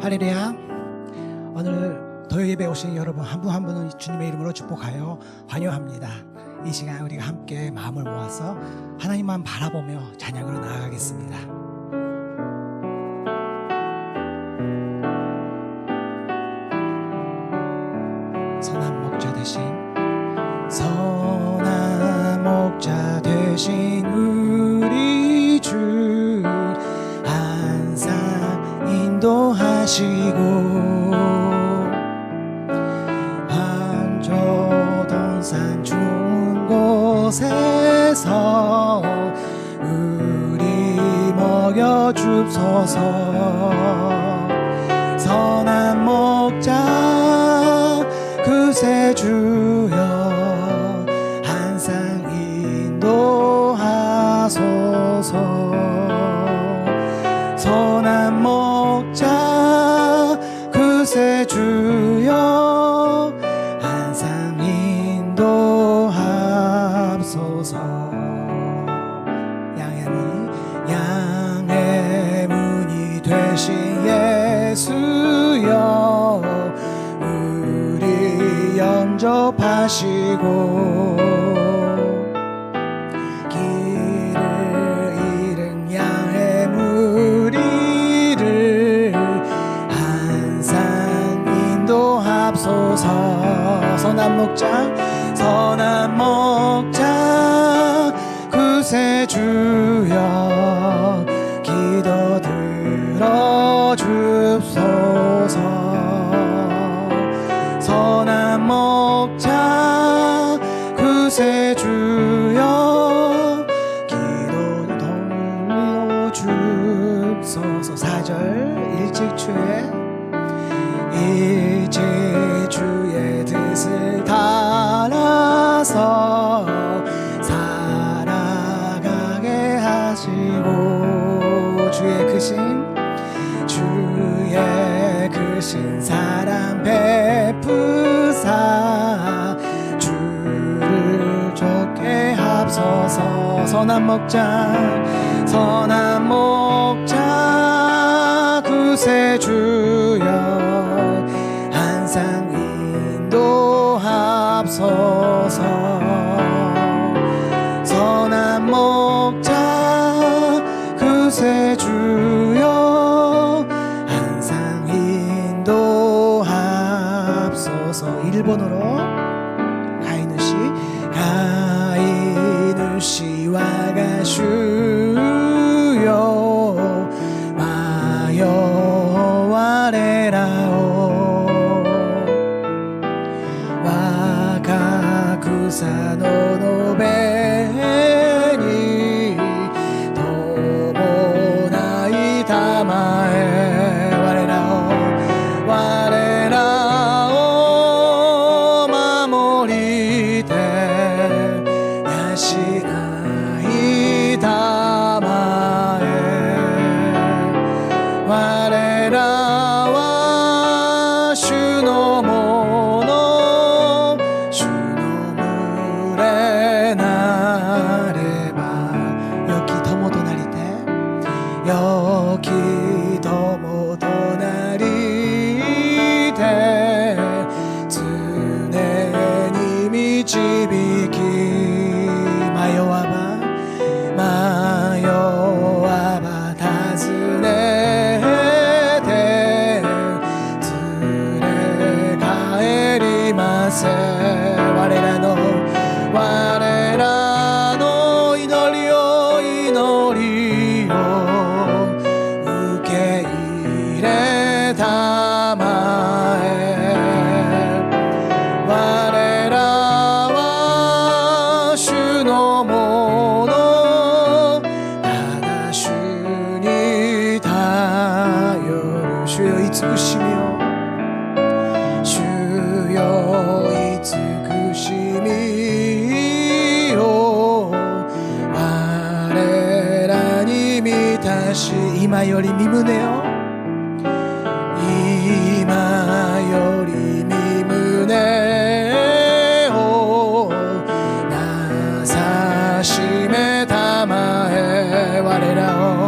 할렐루야. 오늘 토요 예배 오신 여러분 한 분 한 분은 주님의 이름으로 축복하여 환영합니다. 이 시간 우리가 함께 마음을 모아서 하나님만 바라보며 찬양으로 나아가겠습니다. 선한 목자 되신 우리 주 항상 인도하시고 한조동산 좋은 곳에서 우리 먹여줍소서. 선한 목자 구세주여 항상 인도하소서. 선한 목자 구세주여 항상 인도하소서. 양의 문이 되신 예수여 우리 영접하시고 길을 잃은 양의 무리를 항상 인도하소서. 선한 목자 구세주여 기도 들어줍소서. 선한 목자 구세주여 기도 돌려줍소서. 4절 일찍주의 뜻을 따라서 살아가게 하시고 주의 크신 사랑 베푸사 주를 쫓게 합소서. 선한 목자 구세주여 항상 인도하소서. 선한 목자 구세주여 항상 인도하소서. 1번으로 가이누시와 가슈요 마요와레라오 와가쿠사노노베니 도모나이 다마에 와레라오 마모리테 야시나이 다마에 와레라와 슈노모노 슈노무레 나레바 여기 더모도나리테 여기 더모도나리테 주네님이 지비기 마요와바 다즈네테 드레 가에리마세 와레라노 이노리요 우케이레 다마에 와레라와 슈노모노 나다슈니 다요루 주여 이츠구시미요 주여 이츠구시미요 와레라님이 다시 이마요리 미무네요 이마요리 미무네요 나사심에 담아해 와레라오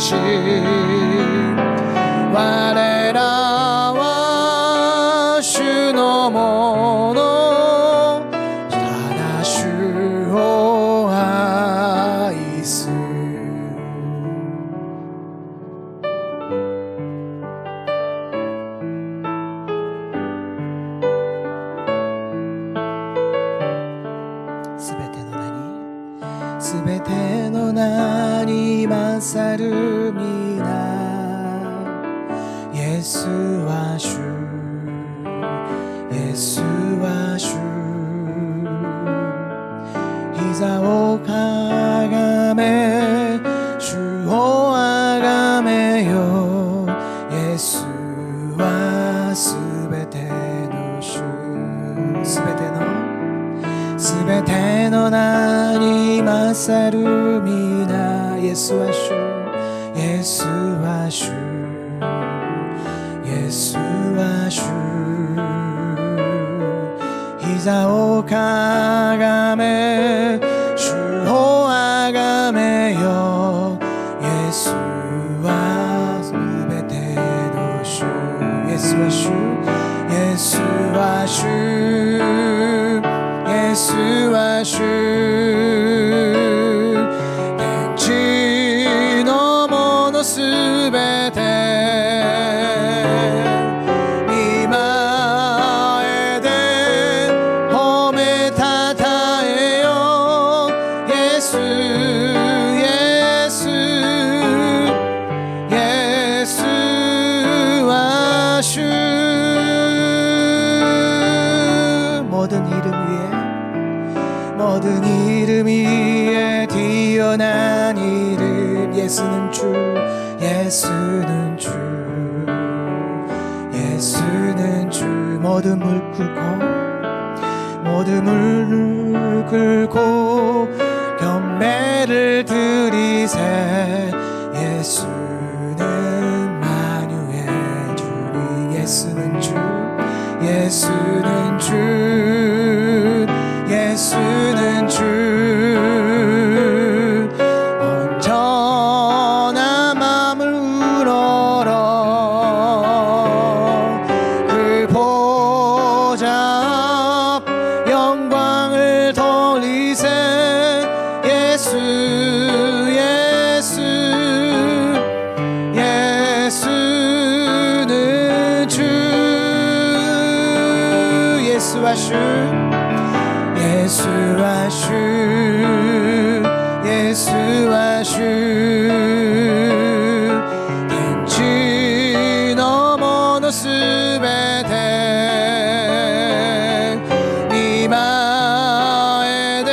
し我らは主のものただ主を愛すすべての名に勝る皆イエスは主イエスは主膝をかがめ主をあがめよイエスはすべての主すべての名に勝る皆イエスは主イエスは主イエスは主膝をかがめ主をあがめよイエスはすべての主イエスは主イエスは主イエスは主天地のものすべて御前で褒めたたえよイエスイエスイエスは主모든 이름 위에 뛰어난 이름 예수는 주 예수는 주 예수는 주 모든 물 끓고 경배를 드리세 예수는 만유의 주님 예수는 주 예수는 주 예수는 주 온전한 마음을 우러러 그 보좌 앞 영광을 돌리세 예수 예수 예수는 주 예수와 주 예수와 주 예수와 주天地のものすべて御前で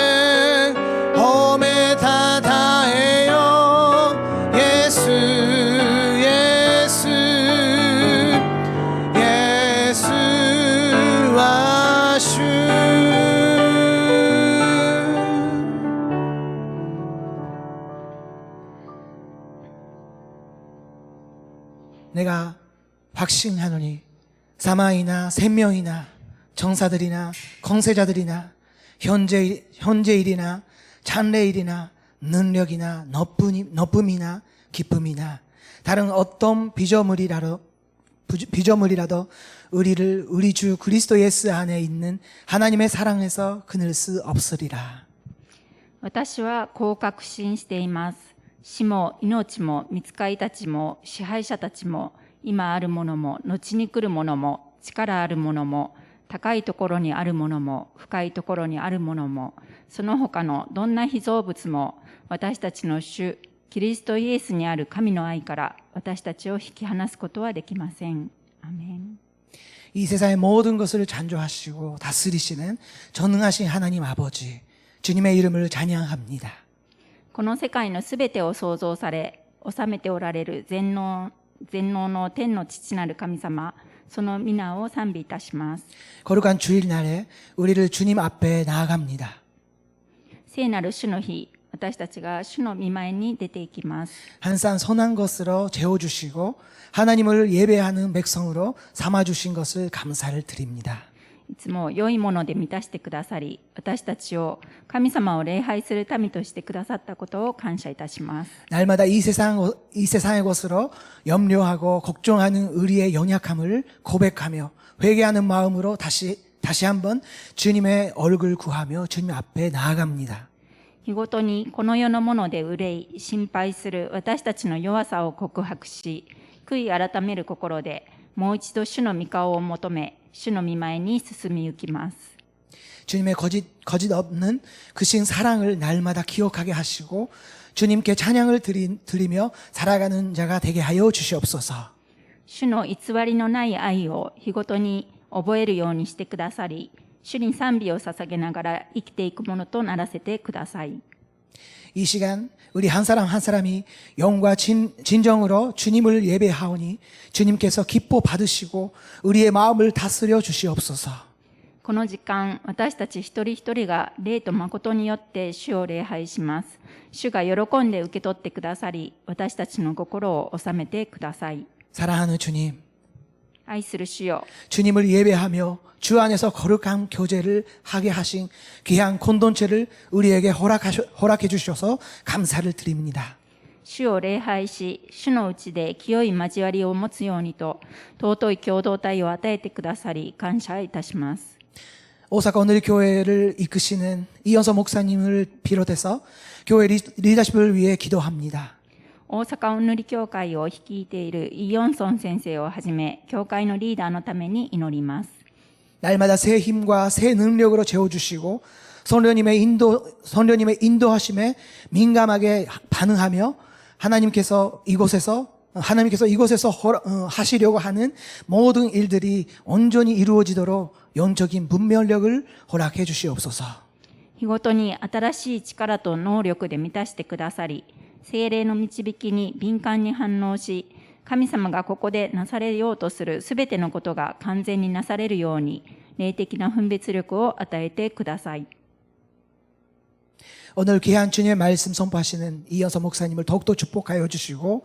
褒めたたえよイエスイエスイエスは主내가 확신하노니 사망이나 생명이나 정사들이나 권세자들이나 현재일이나 장래일이나 능력이나 너쁨이나 기쁨이나 다른 어떤 피조물이라도 우리 주 그리스도 예수 안에 있는 하나님의 사랑에서 끊을 수 없으리라. 私はこう確信しています。死も命も御使いたちも支配者たちも今あるものも後に来るものも力あるものも高いところにあるものも深いところにあるものもその他のどんな被造物も私たちの主キリストイエスにある神の愛から私たちを引き離すことはできません。アメン。 이 세상의 모든 것을 창조하시고 다스리시는 전능하신 하나님 아버지 주님의 이름을 찬양합니다. この世界のすべてを創造され、治めておられる全能の天の父なる神様、その皆を賛美いたします。 거룩한 주일날에 우리를 주님 앞에 나아갑니다. 聖なる主の日、私たちが主の御前に出ていきます。 항상 선한 것으로 재워주시고 하나님을 예배하는 백성으로 삼아주신 것을 감사를 드립니다. いつも良いもので満たしてくださり、私たちを神様を礼拝する民としてくださったことを感謝いたします。 날마다 이 세상의 것으로 염려하고 걱정하는 우리의 연약함을 고백하며 회개하는 마음으로 다시 한번 주님의 얼굴 구하며 주님 앞에 나아갑니다. 日ごとにこの世のもので憂い、心配する私たちの弱さを告白し、悔い改める心で、もう一度主の御顔を求め、主の御前に進み行きます。 주님의 거짓 없는 그 신 사랑을 날마다 기억하게 하시고 주님께 찬양을 드리며 살아가는 자가 되게 하여 주시옵소서. 主の偽りのない愛を日ごとに覚えるようにしてくださり、主に賛美を捧げながら生きていくものとならせてください。 이 시간 우리 한 사람 한 사람이 영과 진정으로 주님을 예배하오니 주님께서 기뻐 받으시고 우리의 마음을 다스려 주시옵소서. この時間、私たち一人一人が霊と誠によって主を礼拝します。主が喜んで受け取ってくださり、私たちの心を収めてください。 사랑하는 주님, 愛する主よ、 주님을 예배하며 주 안에서 거룩한 교제를 하게 하신 귀한 콘돈체를 우리에게 허락해 주셔서 감사를 드립니다. 主を礼拝し、主のうちで清い交わりを持つようにと、尊い共同体を与えてくださり、感謝いたします。 오사카 오늘 교회를 이끄시는 이현서 목사님을 비롯해서 교회 리더십을 위해 기도합니다. 大阪おぬり教会を率いているイ・ヨンソン先生をはじめ、教会のリーダーのために祈ります。 날마다 새 힘과 새 능력으로 채워주시고 성령님의 인도하심에 민감하게 반응하며 하나님께서 이곳에서 하시려고 하는 모든 일들이 온전히 이루어지도록 영적인 분별력을 허락해 주시옵소서. 日ごとに新しい力と能力で満たしてくださり、聖霊の導きに敏感に反応し、神様がここでなされようとするすべてのことが完全になされるように、霊的な分別力を与えてください。 오늘 귀한 주님의 말씀 선포하시는 이현서 목사님을 더욱더 축복하여 주시고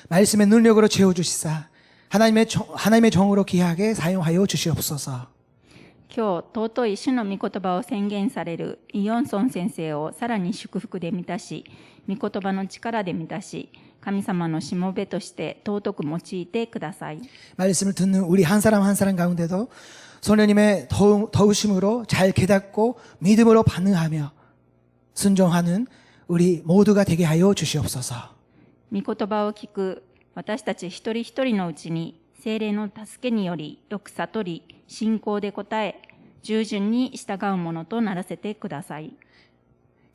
말씀의 능력으로 채워주시사 하나님의 정으로 귀하게 사용하여 주시옵소서. 今日、尊い主の御言葉を宣言されるイ・ヨンソン先生をさらに祝福で満たし、御言葉の力で満たし、神様のしもべとして尊く用いてください。 말씀을 듣는 우리 한 사람 한 사람 가운데도 성령님의 더우심으로 잘 깨닫고 믿음으로 반응하며 순종하는 우리 모두가 되게 하여 주시옵소서. 御言葉を聞く私たち一人一人のうちに聖霊の助けによりよく悟り、信仰で答え、従順に従うものとならせてください。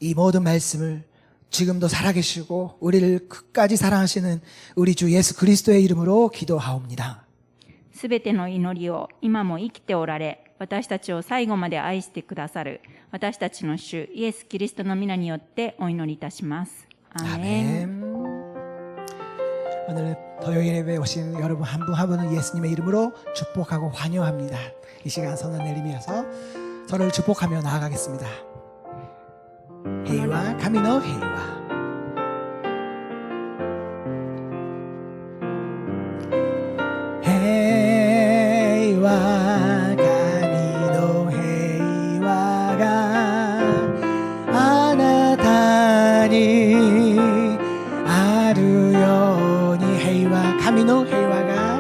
이 모든 말씀을 지금도 살아계시고 우리를 끝까지 사랑하시는 우리 주 예수 그리스도의 이름으로 기도하옵니다. すべての祈りを今も生きておられ、私たちを最後まで愛してくださる私たちの主イエス・キリストの皆によってお祈りいたします。アーメン。 오늘 토요일 예배에 오신 여러분 한 분 한 분은 예수님의 이름으로 축복하고 환영합니다. 이 시간 선언 내리면서 서로를 축복하며 나아가겠습니다. 헤이와 카미노 헤이와 헤이와 카미노 헤이와가 아나타니 아루요니 헤이와 카미노 헤이와가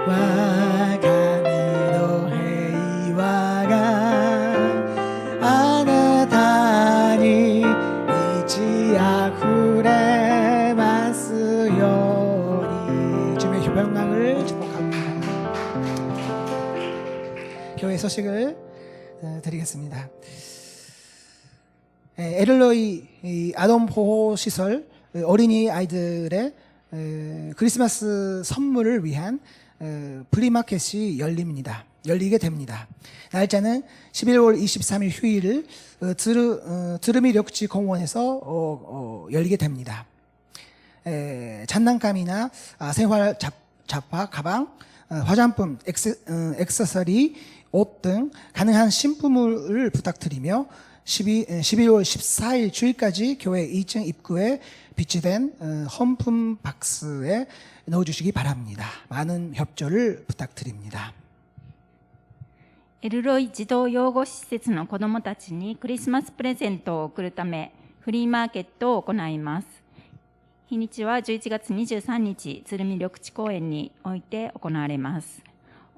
와 카미노 헤이와가 아나타니 이치 아쿠레 마스요니 주님의 효병강을 축복합니다. 교회 소식을 드리겠습니다. 에를로이 아동 보호 시설 어린이 아이들의 크리스마스 선물을 위한 프리마켓이 열리게 됩니다. 날짜는 11월 23일 휴일 드르미력지 공원에서 열리게 됩니다. 장난감이나 생활 잡화, 가방, 화장품, 액세서리, 옷 등 가능한 신품을 부탁드리며 12월 14일 주일까지 교회 2층 입구에 비치된 헌품 박스에 넣어주시기 바랍니다. 많은 협조를 부탁드립니다. エルロイ児童養護施設の子どもたちにクリスマスプレゼントを贈るため、フリーマーケットを行います。日にちは11月23日、鶴見緑地公園において行われます。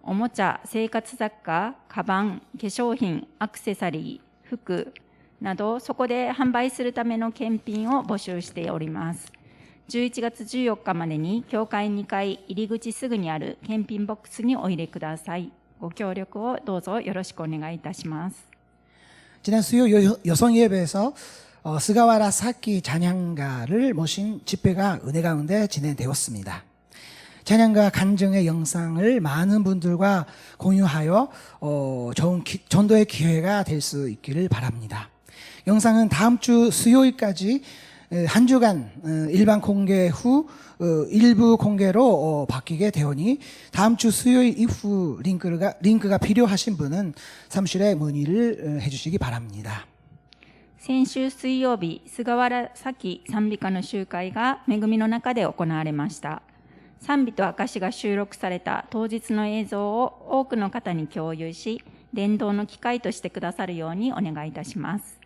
おもちゃ、生活雑貨、カバン、化粧品、アクセサリー、服など、そこで販売するための検品を募集しております。11月14日までに、教会2階入り口すぐにある検品ボックスにお入れください。ご協力をどうぞよろしくお願いいたします。 지난 수요 여성 예배에서 스가와라 사키 찬양가를 모신 집회가 은혜 가운데 진행되었습니다. 찬양가 간증의 영상을 많은 분들과 공유하여 좋은 전도의 기회가 될 수 있기를 바랍니다. 영상은 다음 주 수요일까지 한 주간 일반 공개 후 일부 공개로 바뀌게 되오니 다음 주 수요일 이후 링크가 필요하신 분은 사무실에 문의를 해주시기 바랍니다. 先週水曜日、菅原咲賛美歌の集会が恵みの中で行われました。賛美と証が収録された当日の映像を多くの方に共有し、伝道の機会としてくださるようにお願いいたします。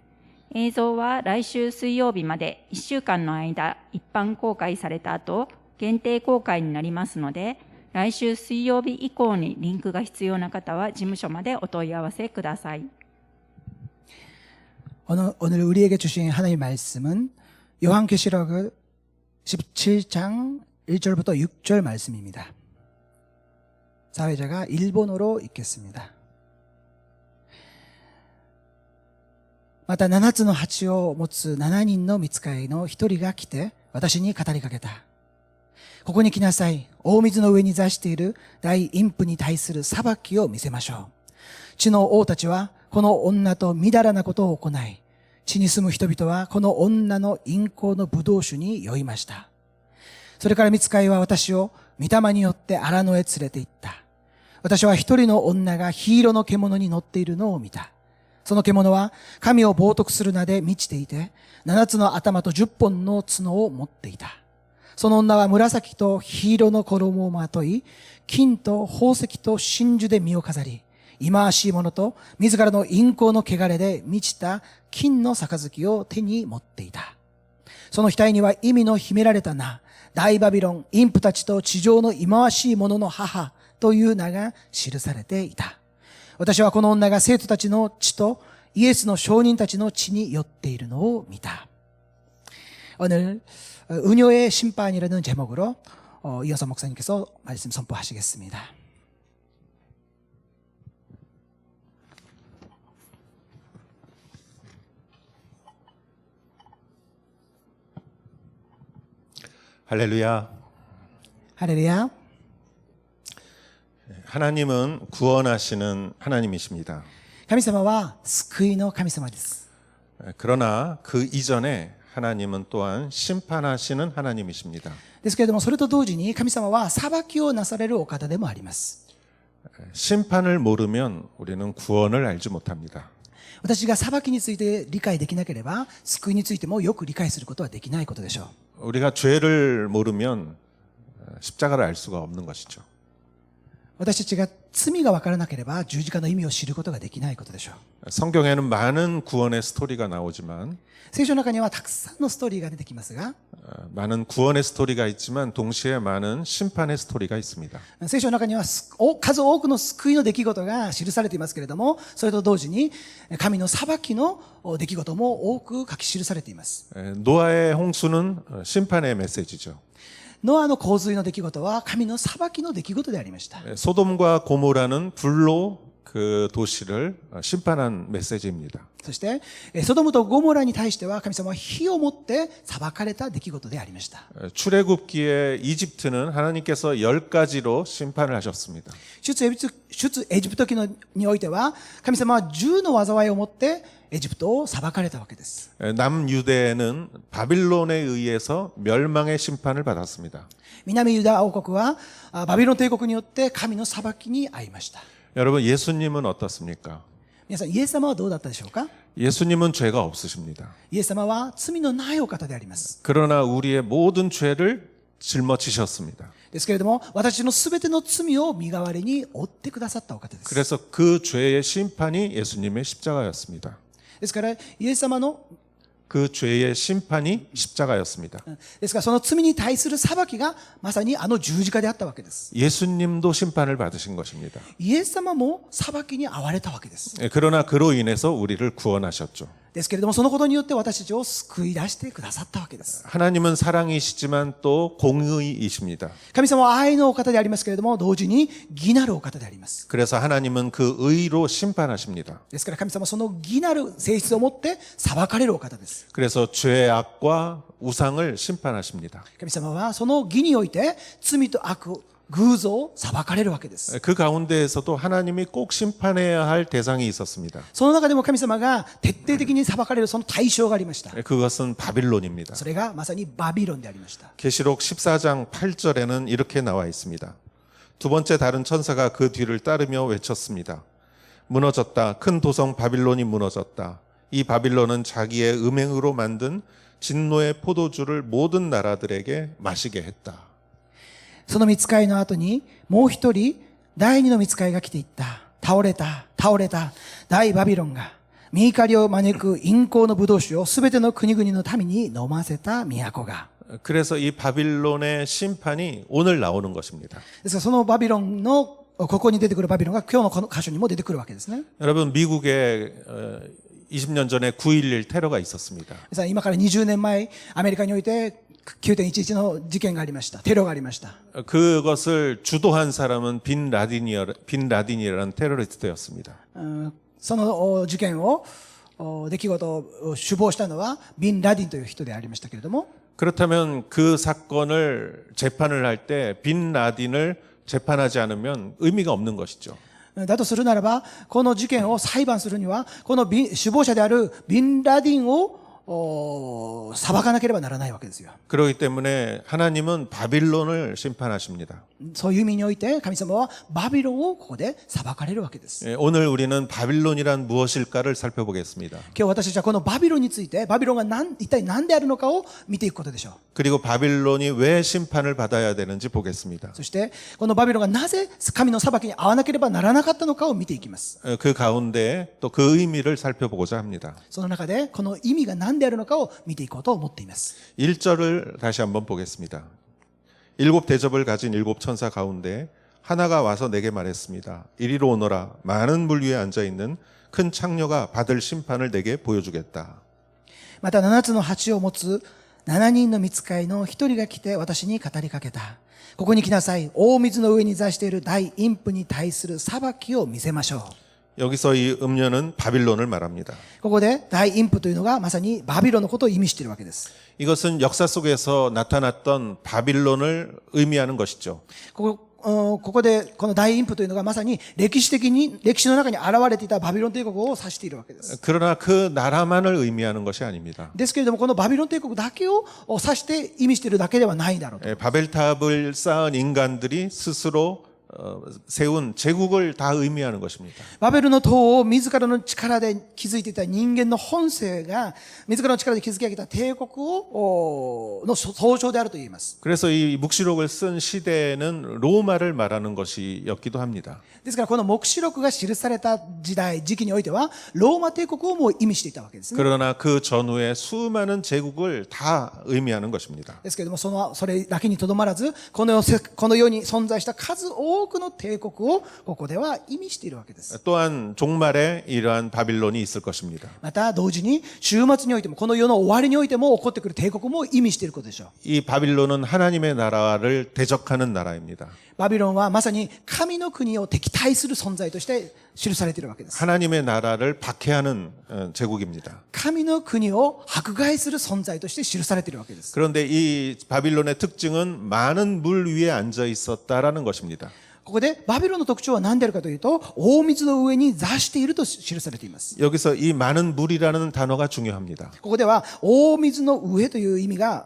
映像は来週水曜日まで1週間の間一般公開された後、限定公開になりますので、来週水曜日以降にリンクが必要な方は事務所までお問い合わせください。 오늘 우리에게 주신 하나님의 말씀은 요한계시록 17장 1절부터 6절 말씀입니다. 사회자가 일본어로 읽겠습니다. また7つの鉢を持つ7人の御使いの1人が来て私に語りかけた。ここに来なさい。大水の上に座している大陰婦に対する裁きを見せましょう。地の王たちはこの女とみだらなことを行い、地に住む人々はこの女の陰行の葡萄酒に酔いました。それから御使いは私を御霊によって荒野へ連れて行った。私は一人の女が火色の獣に乗っているのを見た。その獣は神を冒涜する名で満ちていて、7つの頭と10本の角を持っていた。その女は紫と火色の衣をまとい、金と宝石と真珠で身を飾り、忌まわしいものと自らの陰行の汚れで満ちた金の杯を手に持っていた。その額には意味の秘められた名、大バビロン、陰婦たちと地上の忌まわしいものの母という名が記されていた。私はこの女が生徒たちの血とイエスの証人たちの血に酔っているのを見た。오늘 은효의 심판이라는 제목으로 이어서 목사님께서 말씀 선포하시겠습니다. 할렐루야. 할렐루야. 하나님은 구원하시는 하나님이십니다. 神様は救いの神様です。 그러나 그 이전에 하나님은 또한 심판하시는 하나님이십니다. ですけれども、それと同時に神様は裁きをなされるお方でもあります。 심판을 모르면 우리는 구원을 알지 못합니다. 私が裁きについて理解できなければ、救いについてもよく理解することはできないことでしょう。 우리가 죄를 모르면 십자가를 알 수가 없는 것이죠. 私たちが罪が分からなければ十字架の意味を知ることができないことでしょう。 성경에는 많은 구원의 스토리가 나오지만 聖書の中にはたくさんのストーリーが出てきますが、 많은 구원의 스토리가 있지만 동시에 많은 심판의 스토리가 있습니다. 聖書の中には数多くの救いの出来事が記されていますけれども、それと同時に神の裁きの出来事も多く書き記されています。 노아의 홍수는 심판의 메시지죠. ノアの洪水の出来事は神の裁きの出来事でありました。 소돔과 고모라는 불로 그 도시를 심판한 메시지입니다. そしてソドムとゴモラに対しては神様は火をもって裁かれた出来事でありました。 출애굽기에 이집트는 하나님께서 10가지로 심판을 하셨습니다. 出エジプト記においては神様は10の災いをもってエジプトを裁かれたわけです。 남유대는 바빌론에 의해서 멸망의 심판을 받았습니다. 南ユダ王国はバビロン帝国によって神の裁きに遭いました。 여러분 예수님은 어떻습니까? 皆さん、イエス様はどうだったでしょうか？ 예수님은 죄가 없으십니다. イエス様は罪のないお方であります。 그러나 우리의 모든 죄를 짊어지셨습니다. ですけれども、私のすべての罪を身代わりに負ってくださったお方です。 그래서 그 죄의 심판이 예수님의 십자가였습니다. ですから、イエス様の、 그 죄의 심판이 십자가였습니다. ですからその罪に対する裁きがまさにあの十字架であったわけです。 예수님도 심판을 받으신 것입니다. イエス様も裁きに遭われたわけです。 그러나 그로 인해서 우리를 구원하셨죠. ですけれども、そのことによって私たちを救い出してくださったわけです。 하나님은 사랑이시지만 또 공의이십니다. 神様は愛のお方でありますけれども、同時に義なるお方であります。 그래서 하나님은 그 의로 심판하십니다. ですから神様はその義なる性質を持って裁かれるお方です。 그래서 죄악과 우상을 심판하십니다. 神様はその義において罪と悪、偶像を裁かれるわけです。 그 가운데에서도 하나님이 꼭 심판해야 할 대상이 있었습니다. その中でも神様が徹底的に裁かれるその対象がありました。 그것은 바빌론입니다. それがまさにバビロンでありました。 계시록 14장 8절에는 이렇게 나와 있습니다. 두 번째 다른 천사가 그 뒤를 따르며 외쳤습니다. 무너졌다. 큰 도성 바빌론이 무너졌다. 이 바빌론은 자기의 음행으로 만든 진노의 포도주를 모든 나라들에게 마시게 했다. その御使いの後に、もう一人、第二の御使いが来ていった。倒れた、倒れた、大バビロンが、御怒りを招く陰行の葡萄酒をすべての国々の民に飲ませた都が。 그래서 이 바빌론의 심판이 오늘 나오는 것입니다. ですからそのバビロンの、ここに出てくるバビロンが今日のこの箇所にも出てくるわけですね。 여러분 미국에 20년 전에 9.11 테러가 있었습니다. さあ今から20年前、アメリカにおいて 9.11 の事件がありました。テロがありました。 그것을 주도한 사람은 빈 라딘이라는 테러리스트였습니다. その事件を、出来事を首謀したのはビン・ラディンという人でありましたけれども、 그렇다면 그 사건을 재판을 할 때 빈 라딘을 재판하지 않으면 의미가 없는 것이죠. だとするならば、この事件を裁判するには、この首謀者であるビン・ラディンを裁かなければならないわけですよ。 그렇기 때문에 하나님은 바빌론을 심판하십니다. そういう意味において神様はバビロンをここで裁かれるわけです。 오늘 우리는 바빌론이란 무엇일까를 살펴보겠습니다. 今日私たちはこのバビロンについて、バビロンが一体何であるのかを見ていくことでしょう。 그리고 바빌론이 왜 심판을 받아야 되는지 보겠습니다. そしてこのバビロンがなぜ神の裁きに遭わなければならなかったのかを見ていきます。 그 가운데 또 그 의미를 살펴보고자 합니다. その中でこの意味が何であるのかを見ていこうと思っています。 1절을 다시 한번 보겠습니다. 일곱 대접을 가진 일곱 천사 가운데 하나가 와서 내게 말했습니다. 이리로 오너라. 많은 물 위에 앉아 있는 큰 창녀가 받을 심판을 내게 보여주겠다. また7つの鉢を持つ7人の御使いの1人が来て私に語りかけた。ここに来なさい。大水の上に座している大陰婦に対する裁きを見せましょう。 여기서 이 음녀는 바빌론을 말합니다. ここで大陰婦というのがまさにバビロンのことを意味しているわけです。 이것은 역사 속에서 나타났던 바빌론을 의미하는 것이죠. ここでこの大陰婦というのがまさに歴史の中に現れていたバビロン帝国を指しているわけです。 그러나 그 나라만을 의미하는 것이 아닙니다. ですけれどもこのバビロン帝国だけを指して意味しているだけではないだろうと。 바벨탑을 쌓은 인간들이 스스로 세운 제국을 다 의미하는 것입니다. バベルの塔を自らの力で築いていた人間の本性が自らの力で築き上げた帝国の総称であると言います。 그래서 이 묵시록을 쓴 시대는 로마를 말하는 것이었기도 합니다. ですからこの黙示録が記された時期においてはローマ帝国をも意味していたわけですね。 그러나 그 전후에 수많은 제국을 다 의미하는 것입니다. ですけれどもそれだけにとどまらずこの世に存在した数多くの帝国をここでは意味しているわけです。 또한 종말에 이러한 바빌론이 있을 것입니다. また同時に終末においてもこの世の終わりにおいても起こってくる帝国も意味していることでしょう。 이 바빌론은 하나님의 나라를 대적하는 나라입니다. バビロンはまさに神の国を敵対する存在として記されているわけです。 하나님의 나라를 박해하는 제국입니다. 神の国を迫害する存在として記されているわけです。 그런데 이 바빌론의 특징은 많은 물 위에 앉아 있었다라는 것입니다. ここでバビロンの特徴は何であるかというと大水の上に座していると記されています。 여기서 이 많은 물이라는 단어가 중요합니다. ここでは大水の上という意味が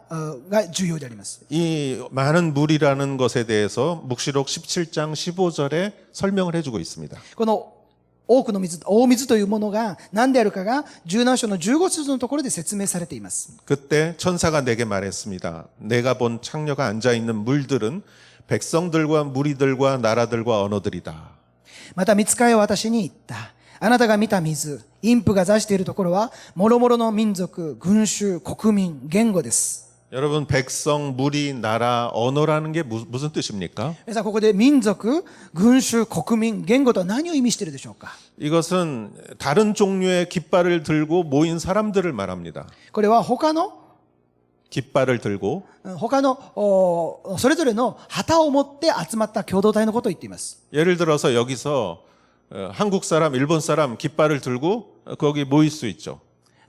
重要であります。 이 많은 물이라는 것에 대해서 묵시록 17장 15절에 설명을 해주고 있습니다. この多くの水、大水というものが何であるかが17章の15節のところで説明されています。 그때 천사가 내게 말했습니다. 내가 본 창녀가 앉아있는 물들은 백성들과 무리들과 나라들과 언어들이다. また御使いは私に言った。あなたが見た水、陰譜が座しているところは、諸々の民族、群衆、国民、言語です。 여러분, 백성, 무리, 나라, 언어라는 게 무슨 뜻입니까? 皆さん、ここで民族、群衆、国民、言語とは何を意味しているでしょうか？ 이것은 다른 종류의 깃발을 들고 모인 사람들을 말합니다. これは他の 깃발을 들고 それぞれの旗を持って集まった共同体のことを言っています。 예를 들어서 여기서 한국 사람, 일본 사람 깃발을 들고 거기 모일 수 있죠.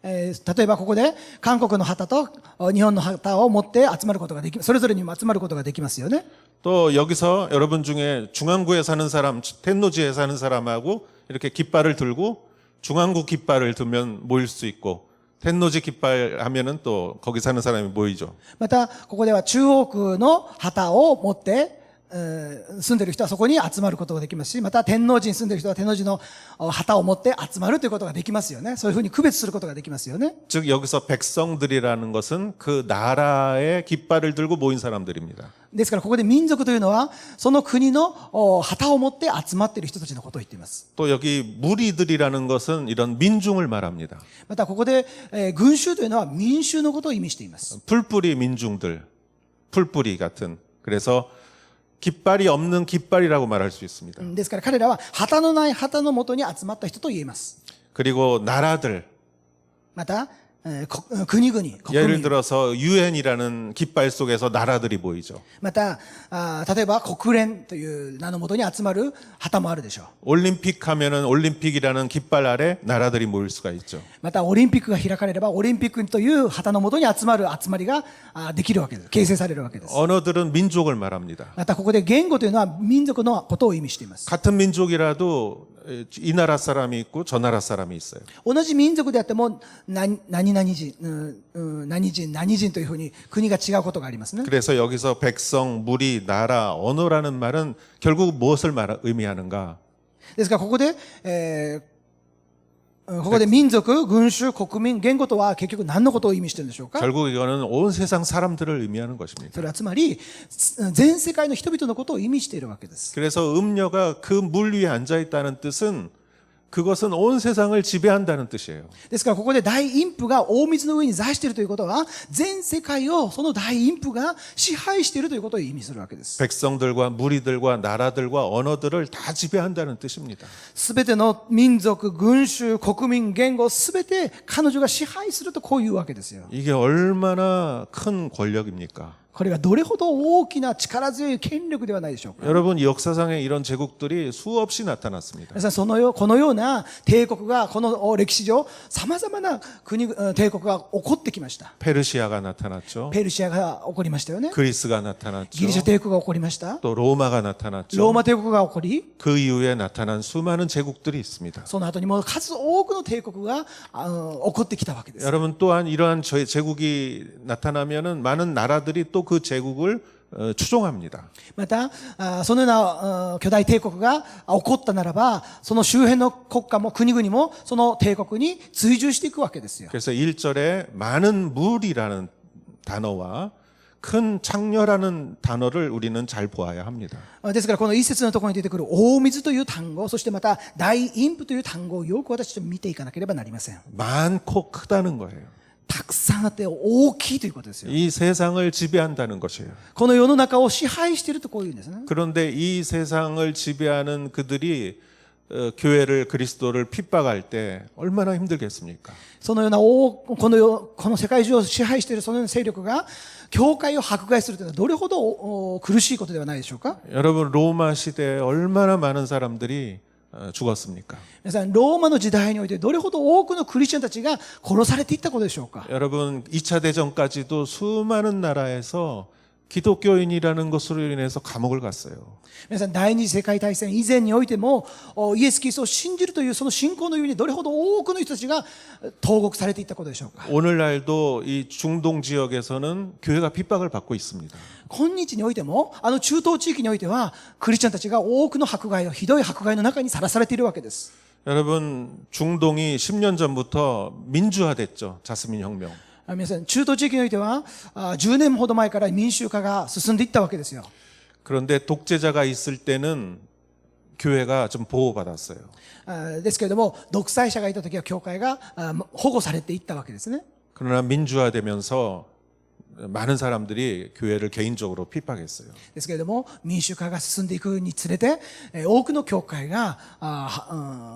例えばここで韓国の旗と日本の旗を持って集まることができます。それぞれにも集まることができますよね。 또 여기서 여러분 중에 중앙구에 사는 사람, 텐노지에 사는 사람하고 이렇게 깃발을 들고 중앙구 깃발을 들면 모일 수 있고 텐노지 깃발 하면은 또 거기 사는 사람이 모이죠. またここでは中央区の旗を持って住んでいる人はそこに集まることができますし、また天王寺に住んでいる人は天王寺の旗を持って集まるということができますよね。そういうふうに区別することができますよね。 즉 여기서 백성들이라는 것은 그 나라의 깃발을 들고 모인 사람들입니다. ですからここで民族というのはその国の旗を持って集まっている人たちのことを言っています。 또 여기 무리들이라는 것은 이런 민중을 말합니다. またここで群衆というのは民衆のことを意味しています。 풀뿌리 민중들, 풀뿌리 같은. 그래서 깃발이 없는 깃발이라고 말할 수 있습니다. ですから彼らは旗のない旗のもとに集まった人と言えます。 그리고 나라들. また国々、国 예를 民。 들어서 유엔이라는 깃발 속에서 나라들이 보이죠. また例えば国連という名のもとに集まる旗もあるでしょう。 올림픽 하면은 올림픽이라는 깃발 아래 나라들이 모일 수가 있죠. またオリンピックが開かれればオリンピックという旗のもとに集まる集まりができるわけです。形成されるわけです。 언어들은 민족을 말합니다. またここで言語というのは民族のことを意味しています。 같은 민족이라도 이 나라 사람이 있고 저 나라 사람이 있어요. 同じ民族であっても何々人、何人、何人というふうに国が違うことがありますね。 그래서 여기서 백성, 무리, 나라, 언어라는 말은 결국 무엇을 의미하는가? ですからここで、ここで民族、群衆、国民、言語とは結局何のことを意味しているんでしょうか？ 결국 이거는 온 세상 사람들을 의미하는 것입니다. それはつまり全世界の人々のことを意味しているわけです。 그래서 음녀가 그 물 위에 앉아 있다는 뜻은 그것은 온 세상을 지배한다는 뜻이에요. ですからここで大陰譜が大水の上に座しているということは全世界をその大陰譜が支配しているということを意味するわけです。 백성들과 무리들과 나라들과 언어들을 다 지배한다는 뜻입니다. すべての民族、群衆、国民、言語すべて彼女が支配するとこういうわけですよ。 이게 얼마나 큰 권력입니까? これがどれほど大きな力強い権力ではないでしょうか。 여러분 역사상에 이런 제국들이 수없이 나타났습니다. 皆さんこのような帝国がこの歴史上様々な帝国が起こってきました。 페르시아가 나타났죠. ペルシアが起こりましたよね。 그리스가 나타났죠. ギリシャ帝国が起こりました。 또 로마가 나타났죠. ローマ帝国が起こり、 그 이후에 나타난 수많은 제국들이 있습니다. その後にも数多くの帝国が起こってきたわけです。 여러분 또한 이러한 제국이 나타나면은 많은 나라들이 또 그 제국을 추종합니다. またそのような巨大帝国が起こったならばその周辺の国家も国々もその帝国に追従していくわけですよ。 그래서 1절에 많은 물이라는 단어와 큰 창녀라는 단어를 우리는 잘 보아야 합니다. ですからこの一節のところに出てくる大水という単語、そしてまた大陰譜という単語をよく私たち見ていかなければなりません。 많고 크다는 거예요. たくさんあって大きいということですよ。 이 세상을 지배한다는 것이에요. この世の中を支配しているとこういうんですね。 그런데 이 세상을 지배하는 그들이 교회를 그리스도를 핍박할 때 얼마나 힘들겠습니까? そのようなこの世界中を支配しているそのような勢力が教会を迫害するというのはどれほど苦しいことではないでしょうか。 여러분 로마 시대에 얼마나 많은 사람들이 죽었습니까? 皆さんローマの時代においてどれほど多くのクリスチャンたちが殺されていったことでしょうか。 여러분 2차 대전까지도 수많은 나라에서 기독교인이라는 것으로 인해서 감옥을 갔어요. 皆さん第二次世界大戦以前においてもイエス・キリストを信じるというその信仰のゆえにどれほど多くの人たちが投獄されていったことでしょうか。 오늘날도 이 중동 지역에서는 교회가 핍박을 받고 있습니다. 今日においても中東地域においてはクリスチャンたちが多くの迫害をひどい迫害の中にさらされているわけです。 여러분, 중동이 10년 전부터 민주화됐죠. 자스민 혁명. 皆さん、中東地域においては、10年ほど前から民衆化が進んでいったわけですよ。 그런데 독재자가 있을 때는 교회가 좀 보호받았어요. ですけれども、独裁者がいた時は教会が保護されていったわけですね。 그러나 민주화되면서 많은 사람들이 교회를 개인적으로 핍박했어요. ですけれども、民主化が進んでいくにつれて、多くの教会が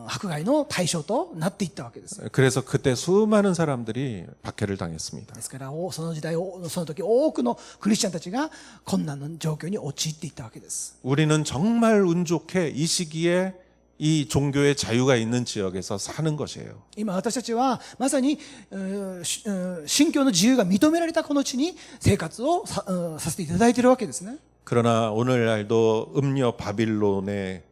迫害の対象となっていったわけです。 그래서 그때 수많은 사람들이 박해를 당했습니다. ですから、その時代、その時多くのクリスチャンたちが困難な状況に陥っていったわけです。 우리는 정말 운 좋게 이 시기에 이 종교의 자유가 있는 지역에서 사는 것이에요. 今私たちはまさに信教の自由が認められたこの地に生活をさせていただいているわけですね。 그러나 오늘날도 음녀 바빌론의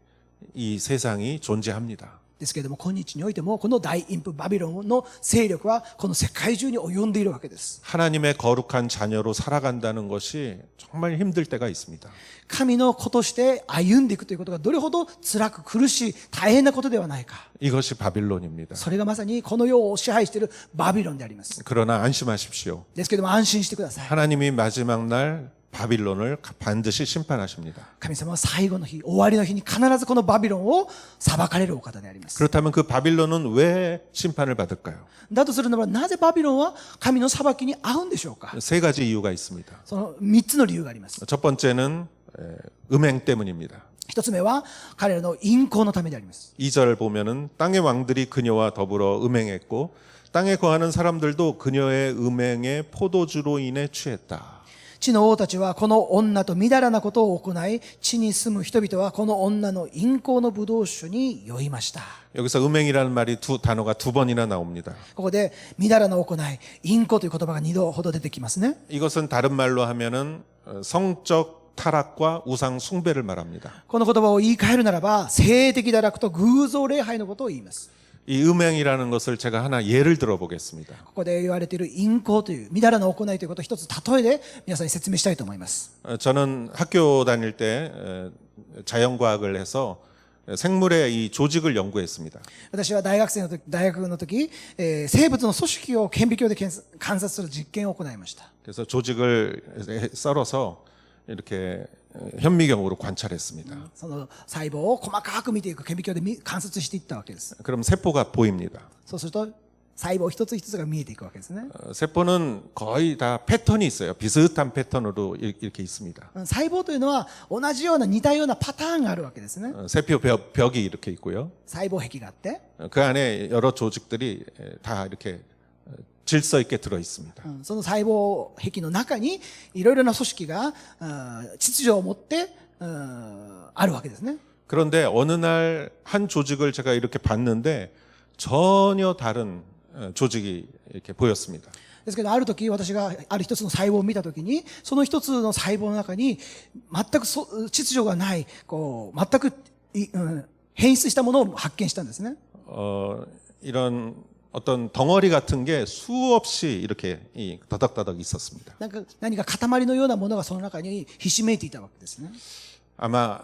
이 세상이 존재합니다. ですけれども今日においてもこの大陰譜バビロンの勢力はこの世界中に及んでいるわけです。 하나님의 거룩한 자녀로 살아간다는 것이 정말 힘들 때가 있습니다. 神の子として歩んでいくということがどれほど辛く苦しい大変なことではないか。 이것이 바빌론입니다. それがまさにこの世を支配しているバビロンであります。 그러나 안심하십시오. ですけれども安心してください。 하나님이 마지막 날 바빌론을 반드시 심판하십니다. 神様は最後の日、終わりの日に必ずこのバビロンを裁かれるお方であります。 그렇다면 그 바빌론은 왜 심판을 받을까요? だとするならばなぜバビロンは神の裁きに合うんでしょうか。 세 가지 이유가 있습니다. その3つの理由があります。 첫 번째는 음행 때문입니다. 一つ目は彼らの淫行のためであります。 2절 보면은 땅의 왕들이 그녀와 더불어 음행했고 땅에 거하는 사람들도 그녀의 음행에 포도주로 인해 취했다. 地の王たちはこの女とみだらなことを行い、地に住む人々はこの女の淫行の葡萄酒に酔いました。 여기서 음행이라는 말이 단어가 두 번이나 나옵니다. ここでみだらな行い、淫行という言葉が2度ほど出てきますね。 이것은 다른 말로 하면은 성적 타락과 우상 숭배를 말합니다. この言葉を言い換えるならば、性的堕落と偶像礼拝のことを言います。 이 음행이라는 것을 제가 하나 예를 들어보겠습니다. ここで言われている淫行というみだらな行いということを一つ例えで皆さんに説明したいと思います。 저는 학교 다닐 때 자연과학을 해서 생물의 이 조직을 연구했습니다. 私は大学の時、生物の組織を顕微鏡で観察する実験を行いました。 그래서 조직을 썰어서 이렇게 현미경으로 관찰했습니다. その細胞を細かく見ていく顕微鏡で観察していったわけです。 그럼 세포가 보입니다. そうすると細胞一つ一つが見えていくわけですね。 세포는 거의 다 패턴이 있어요. 비슷한 패턴으로 이렇게 있습니다. 細胞というのは同じような似たようなパターンがあるわけですね。 세포 벽이 이렇게 있고요. 細胞壁があって、 그 안에 여러 조직들이 다 이렇게 질서 있게 들어 있습니다. その細胞壁の中にいろいろな組織が秩序を持ってあるわけですね。 그런데 어느 날 한 조직을 제가 이렇게 봤는데 전혀 다른 조직이 이렇게 보였습니다. ですけどある時私がある一つの細胞を見た時にその一つの細胞の中に全く秩序がない全く変質したものを発見したんですね。 이런 어떤 덩어리 같은 게 수없이 이렇게 더덕더덕 있었습니다. 何か塊のようなものがその中にひしめいていたわけですね。 아마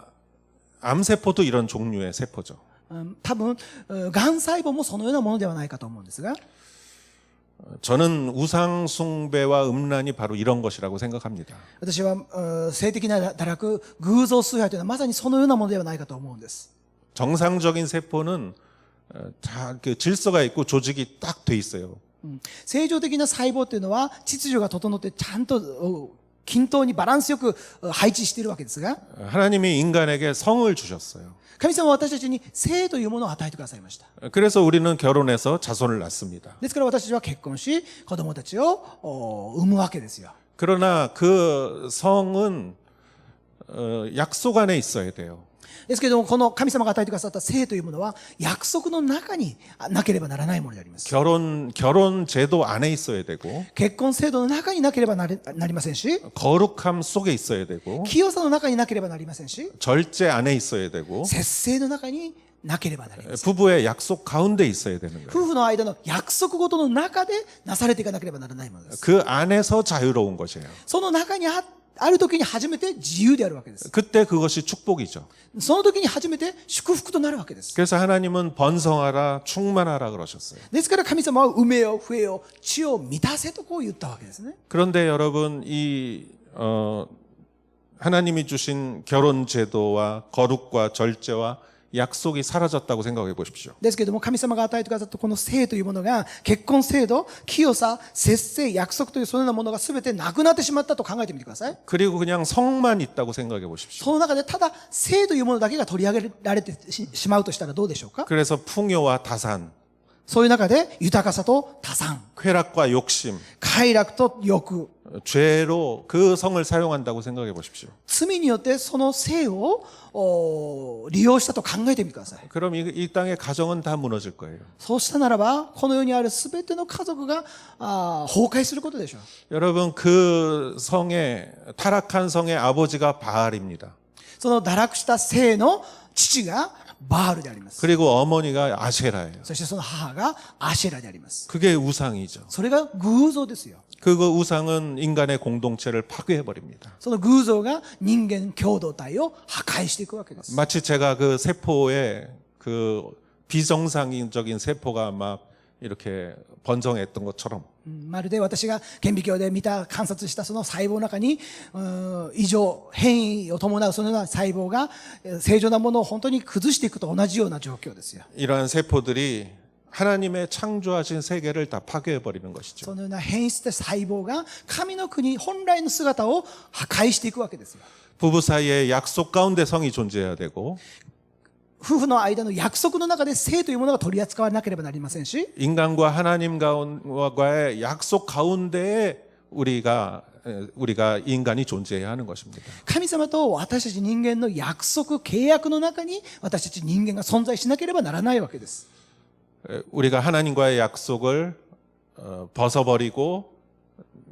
암세포도 이런 종류의 세포죠. 多分がん細胞もそのようなものではないかと思うんですが、 저는 우상 숭배와 음란이 바로 이런 것이라고 생각합니다. 私は性的な堕落、偶像崇拝というのはまさにそのようなものではないかと思うんです。 정상적인 세포는 다 질서가 있고 조직이 딱 돼 있어요. 正常的な細胞というのは秩序が整ってちゃんと均等にバランスよく配置しているわけですが、 하나님이 인간에게 성을 주셨어요. 神様は私たちに性というものを与えてくださいました。 그래서 우리는 결혼해서 자손을 낳습니다. ですから私たちは結婚し子供たちを産むわけですよ。 그러나 그 성은 약속 안에 있어야 돼요. ですけれどもこの神様が与えてくださった性というものは約束の中になければならないものであります。 결혼 제도 안에 있어야 되고 結婚制度の中になければなりませんし、 거룩함 속에 있어야 되고 清さの中になければなりませんし、 절제 안에 있어야 되고 節制の中になければなりません。 부부의 약속 가운데 있어야 되는 거예요. 夫婦の間の約束事の中でなされていかなければならないものです。 그 안에서 자유로운 것이에요. その中にあってある時に初めて自由であるわけです。 그때 그것이 축복이죠. その時に初めて祝福となるわけです。 그래서 하나님은 번성하라 충만하라 그러셨어요. ですから神様は埋めよ増えよ地を満たせとこう言ったわけですね。 그런데 여러분 하나님이 주신 결혼 제도와 거룩과 절제와 약속이 사라졌다고 생각해 보십시오. ですけれども神様が与えてくださったこの制というものが結婚制度、清さ、節制、約束というそのようなものが全てなくなってしまったと考えてみてください。 그리고 그냥 성만 있다고 생각해 보십시오. その中でただ制というものだけが取り上げられてしまうとしたらどうでしょうか。 그래서 풍요와 다산, そういう中で豊かさと多産、 쾌락과 욕심, 快楽と欲、 죄로 그 성을 사용한다고 생각해 보십시오. 罪によってその性を利用したと考えてみてください。 그럼 이 땅의 가정은 다 무너질 거예요. そうしたならばこの世にある全ての家族が崩壊することでしょう。 여러분 그 성의 타락한 성의 아버지가 바알입니다. その堕落した性の父がバールであります。 그리고 어머니가 아세라예요. そしてその母がアシェラであります。 그게 우상이죠. それが偶像ですよ。 그 우상은 인간의 공동체를 파괴해 버립니다. その偶像が人間共同体を破壊していくわけです。 마치 제가 그 세포에 그 비정상적인 세포가 막 이렇게 번성했던 것처럼 まるで私が顕微鏡で見た観察したその細胞の中に異常変異を伴うそのような細胞が正常なものを本当に崩していくと同じような状況ですよ。 이러한 세포들이 하나님의 창조하신 세계를 다 파괴해 버리는 것이죠. そのような変質した細胞が神の国本来の姿を破壊していくわけですよ。 부부 사이에 약속 가운데 성이 존재해야 되고 夫婦の間の約束の中で性というものが取り扱わなければなりませんし 인간과 하나님과의 약속 가운데에 우리가 인간이 존재해야 하는 것입니다. 神様と私たち人間の約束契約の中に私たち人間が存在しなければならないわけです。 우리가 하나님과의 약속을 벗어버리고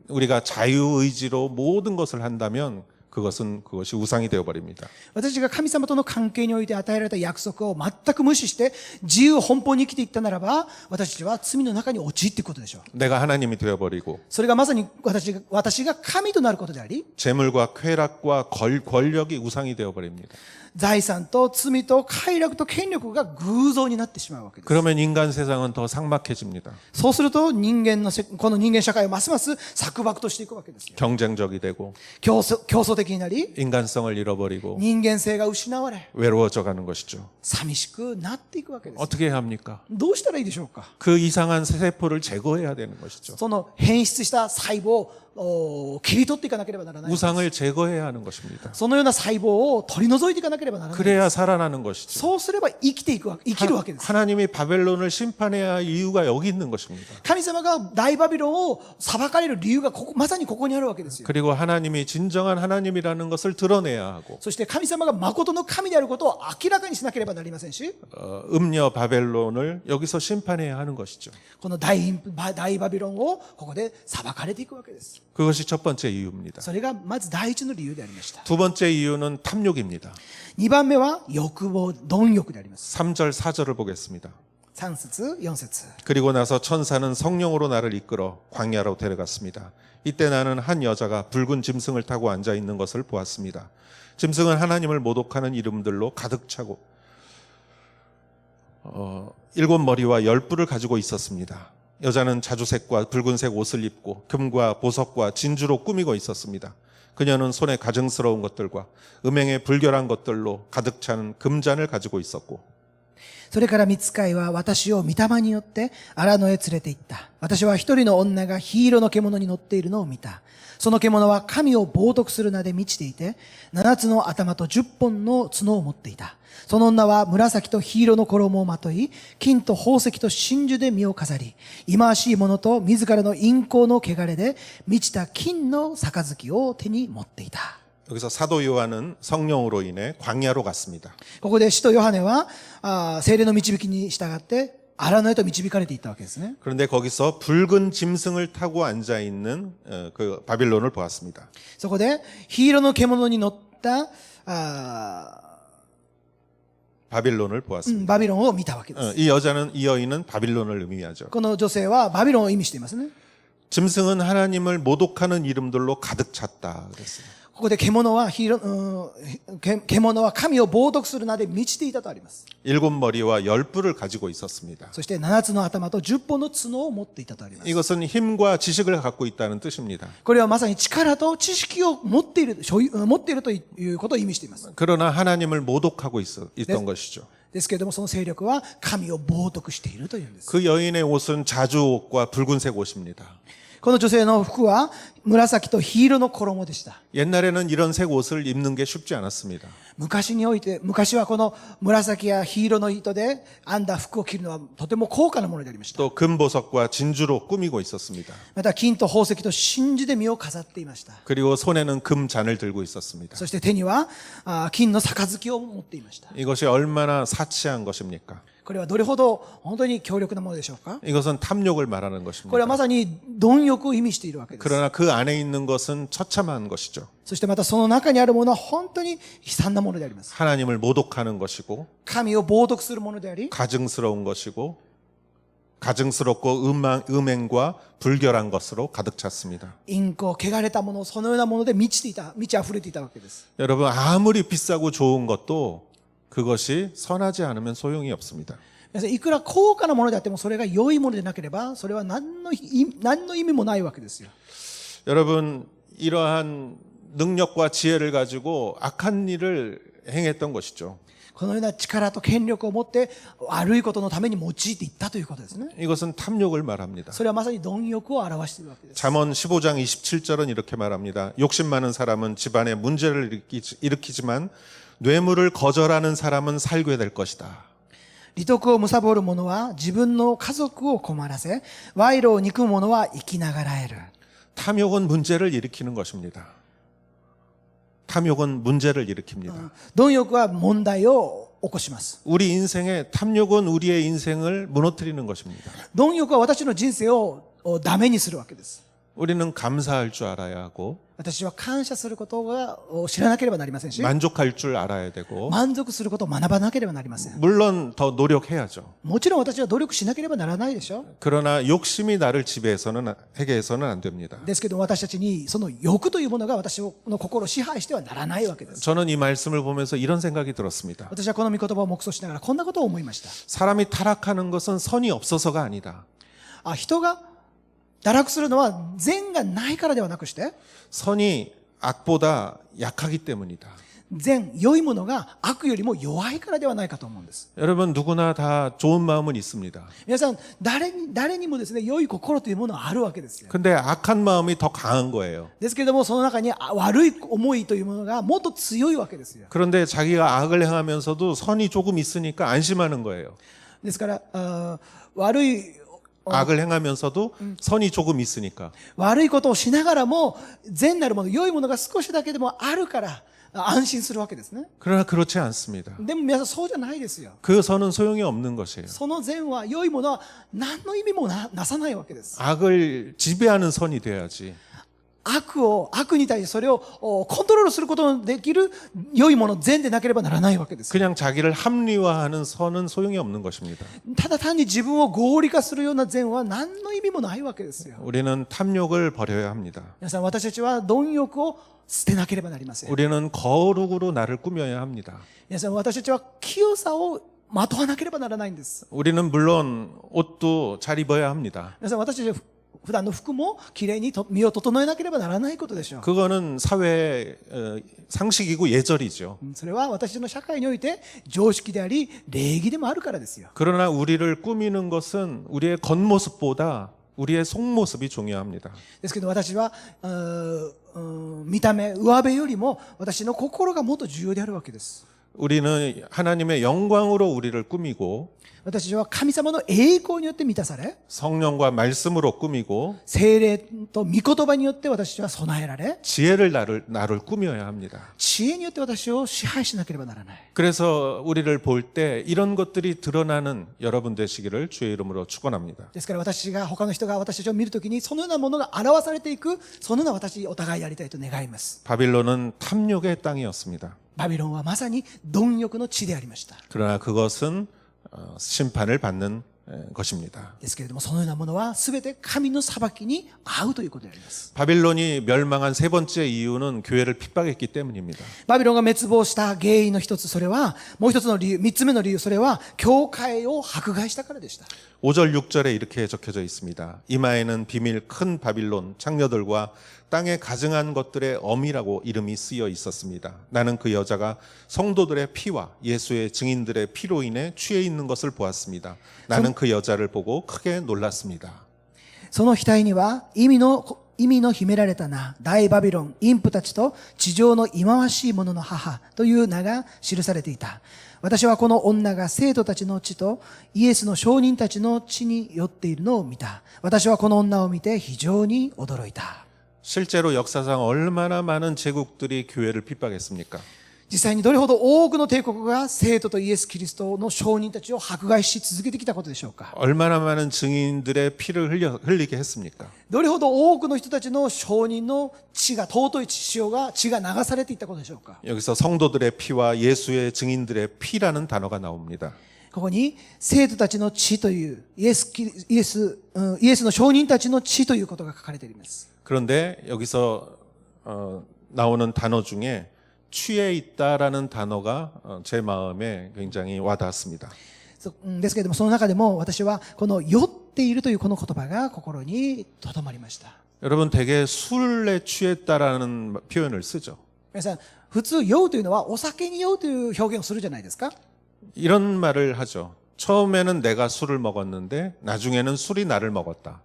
우리가 자유의지로 모든 것을 한다면 그것이 우상이 되어버립니다. 私たちが神様との関係において与えられた約束を全く無視して自由奔放に生きていったならば私たちは罪の中に陥っていくことでしょう。 내가 하나님이 되어버리고 それがまさに私が神となることであり 재물과 쾌락과 권력이 우상이 되어버립니다. 財産と罪と快楽と権力が偶像になってしまうわけです。 그러면 인간 세상은 더 삭막해집니다. そうするとこの人間社会はますます錯漠としていくわけですよ。 경쟁적이 되고 競争的になり 인간성을 잃어버리고 人間性が失われ 외로워져 가는 것이죠. 寂しくなっていくわけです。 어떻게 해야 합니까? どうしたらいいでしょうか。 그 이상한 세포를 제거해야 되는 것이죠. その変質した細胞を切り取っていかなければならない。 우상을 제거해야 하는 것입니다. そのような細胞を取り除いていかなければならない。 그래야 살아나는 것이죠. そうすれば生きるわけです。 하나님이 바벨론을 심판해야 할 이유가 여기 있는 것입니다. 神様が大バビロンを裁かれる理由がまさにここにあるわけですよ。 그리고 하나님이 진정한 하나님이라는 것을 드러내야 하고 そして神様が誠の神であることを明らかにしなければなりませんし、 음녀 바벨론을 여기서 심판해야 하는 것이죠. この大バビロンをここで裁かれていくわけです。 그것이 첫 번째 이유입니다. それがまず第一の理由でありました。 두 번째 이유는 탐욕입니다. 2番目は欲望、貪欲であります。 3절 4절을 보겠습니다. 3節、4節。 그리고 나서 천사는 성령으로 나를 이끌어 광야로 데려갔습니다. 이때 나는 한 여자가 붉은 짐승을 타고 앉아 있는 것을 보았습니다. 짐승은 하나님을 모독하는 이름들로 가득 차고 7머리와 10뿔을 가지고 있었습니다. 여자는 자주색과 붉은색 옷을 입고 금과 보석과 진주로 꾸미고 있었습니다. 그녀는 손에 가증스러운 것들과 음행에 불결한 것들로 가득 찬 금잔을 가지고 있었고 それから御使いは私を御霊によって荒野へ連れて行った。私は一人の女が火色の獣に乗っているのを見た。その獣は神を冒涜する名で満ちていて、7つの頭と10本の角を持っていた。その女は紫と黄色の衣をまとい、金と宝石と真珠で身を飾り、忌まわしいものと自らの陰行の汚れで満ちた金の杯を手に持っていた。 여기서 사도 요한은 성령으로 인해 광야로 갔습니다. ここで使徒ヨハネは聖霊の導きに従って荒野へと導かれていったわけですね。 그런데 거기서 붉은 짐승을 타고 앉아 있는 그 바빌론을 보았습니다. そこで黄色の獣に乗った바빌론을 보았습니다. バビロンを見たわけです。 이 여인은 바빌론을 의미하죠. この女性はバビロンを意味していますね。 짐승은 하나님을 모독하는 이름들로 가득 찼다 그랬어요. ここで獣は獣は神を冒涜する名で満ちていたとあります。 7머리와 10뿔을 가지고 있었습니다. そして7つの頭と10本の角を持っていたとあります。 이것은 힘과 지식을 갖고 있다는 뜻입니다. これはまさに力と知識を持っているということを意味しています。 그러나 하나님을 모독하고 있던 것이죠. ですけれどもその勢力は神を冒涜しているというんです。 그 여인의 옷은 자주옷과 붉은색 옷입니다. この女性の服は紫と黄色の衣でした。 옛날에는 이런 색 옷을 입는 게 쉽지 않았습니다. 昔はこの紫や黄色の糸で編んだ服を着るのはとても高価なものでありました。 또 금보석과 진주로 꾸미고 있었습니다. また金と宝石と真珠で身を飾っていました。 그리고 손에는 금잔을 들고 있었습니다. そして手には金の杯を持っていました。 이것이 얼마나 사치한 것입니까? これはどれほど本当に強力なものでしょうか。 이것은 탐욕을 말하는 これはま 것입니다. さに貪欲を意味しているわけです。 그러나 그 안에 있는 것은 처참한 것이죠. そしてまたその中にあるものは本当に悲惨なものであります。 하나님을 모독하는 것이고 神を冒涜するものであり、 가증스러운 것이고 가증스럽고 음행과 불결한 것으로 가득 찼습니다. 陰行、汚れたもの、そのようなもので満ち溢れていたわけです。 여러분 아무리 비싸고 좋은 것도 그것이 선하지 않으면 소용이 없습니다. 皆さんいくら高価なものであってもそれが良いものでなければそれは何の意味もないわけですよ。 여러분 이러한 능력과 지혜를 가지고 악한 일을 행했던 것이죠. このような力と権力を持って悪いことのために用いていったということですね。 이것은 탐욕을 말합니다. それはまさに貪欲を表しているわけです。 잠언 15장 27절은 이렇게 말합니다. 욕심 많은 사람은 집안에 문제를 일으키지만 뇌물을 거절하는 사람은 살게 될 것이다. 利得を貪る者は自分の家族を困らせ、賄賂を憎む者は生きながらえる。 탐욕은 문제를 일으키는 것입니다. 탐욕은 문제를 일으킵니다. 貪欲は問題を起こします。 우리 인생에 탐욕은 우리의 인생을 무너뜨리는 것입니다. 貪欲は私の人生をダメにするわけです。 우리는 감사할 줄 알아야 하고 私は感謝することを知らなければなりませんし、 만족할 줄 알아야 되고 満足することを学ばなければなりません。 물론 더 노력해야죠. もちろん私は努力しなければならないでしょ。 그러나 욕심이 나를 해게 해서는 안 됩니다. ですけど私たちにその欲というものが私の心を支配してはならないわけです。 저는 이 말씀을 보면서 이런 생각이 들었습니다. 私はこの御言葉を黙想しながらこんなことを思いました。 사람이 타락하는 것은 선이 없어서가 아니다. 人が堕落するのは善がないからではなくして、 선이 악보다 약하기 때문이다. 善、良いものが悪よりも弱いからではないかと思うんです。 여러분 누구나 다 좋은 마음은 있습니다. 皆さん、誰にもですね、良い心というものはあるわけですよ。 근데 악한 마음이 더 강한 거예요. ですけれども、その中に悪い思いというものがもっと強いわけですよ。 그런데 자기가 악을 행하면서도 선이 조금 있으니까 안심하는 거예요. ですから、悪い 악을 행하면서도 선이 조금 있으니까. 悪いことをしながらも善なるもの、良いものが少しだけでもあるから安心するわけですね。 그러나 그렇지 않습니다. でも皆さんそうじゃないですよ。 그 선은 소용이 없는 것이에요. その善は良いものは何の意味もなさないわけです。 악을 지배하는 선이 돼야지. 悪に対してそれをコントロールすることのできる良いもの、善でなければならないわけです。 그냥 자기를 합리화하는 선은 소용이 없는 것입니다. ただ単に自分を合理化するような善は何の意味もないわけですよ。 우리는 탐욕을 버려야 합니다. 皆さん、私たちは貪欲を捨てなければなりません。 우리는 거룩으로 나를 꾸며야 합니다. 皆さん、私たちは清さをまとわなければならないんです。 우리는 물론 옷도 잘 입어야 합니다. 皆さん、私たちは普段の服もきれいに身を整えなければならないことでしょう。 그거는 사회 상식이고 예절이죠. それは私の社会において常識であり礼儀でもあるからですよ。 그러나 우리를 꾸미는 것은 우리의 겉모습보다 우리의 속모습이 중요합니다. ですけど私は見た目、上辺よりも私の心がもっと重要であるわけです。 우리는 하나님의 영광으로 우리를 꾸미고 私は神様の栄光によって満たされ、 성령과 말씀으로 꾸미고 聖霊と御言葉によって私は備えられ、 지혜를 나를 꾸며야 합니다. 知恵によって私を支配しなければならない。 그래서 우리를 볼 때 이런 것들이 드러나는 여러분 되시기를 주의 이름으로 축원합니다. ですから他の人が私たちを見るときにそのようなものが表されていく、そのような私お互いやりたいと願います。 바빌론은 탐욕의 땅이었습니다. バビロンはまさに貪欲の地でありました。 그러나 그것은 심판을 받는 것입니다. ですけれども、そのようなものは全て神の裁きに合うということであります。 바빌론이 멸망한 세 번째 이유는 교회를 핍박했기 때문입니다. バビロンが滅亡した原因の一つ、それはもう一つの理由、三つ目の理由、それは教会を迫害したからでした。 5절 6절에 이렇게 적혀져 있습니다. 이마에는 비밀 큰 바빌론 창녀들과 땅에 가증한 것들의 엄이라고 이름이 쓰여 있었습니다. 나는 그 여자가 성도들의 피와 예수의 증인들의 피로 인해 취해 있는 것을 보았습니다. 나는 그 여자를 보고 크게 놀랐습니다. その額には意味の秘められた名、大バビロン、陰婦たちと地上の忌まわしい者の母という名が記されていた。私はこの女が生徒たちの血とイエスの証人たちの血によっているのを見た。私はこの女を見て非常に驚いた。 실제로 역사상 얼마나 많은 제국들이 교회를 핍박했습니까? 実際にどれほど多くの帝国が生徒とイエス・キリストの証人たちを迫害し続けてきたことでしょうか。 얼마나 많은 증인들의 피를 흘리게 했습니까? どれほど多くの人たちの証人の血が、尊い血が流されていったことでしょうか。 여기서 성도들의 피와 예수의 증인들의 피라는 단어가 나옵니다. ここに生徒たちの血というイエスの証人たちの血ということが書かれています。 그런데 여기서 나오는 단어 중에 취해 있다라는 단어가 제 마음에 굉장히 와닿았습니다. ですけれども、その中でも私はこの酔っているというこの言葉が心にとどまりました。 여러분 대개 술에 취했다라는 표현을 쓰죠. 皆さん、普通酔うというのはお酒に酔うという表現をするじゃないですか。 이런 말을 하죠. 처음에는 내가 술을 먹었는데 나중에는 술이 나를 먹었다.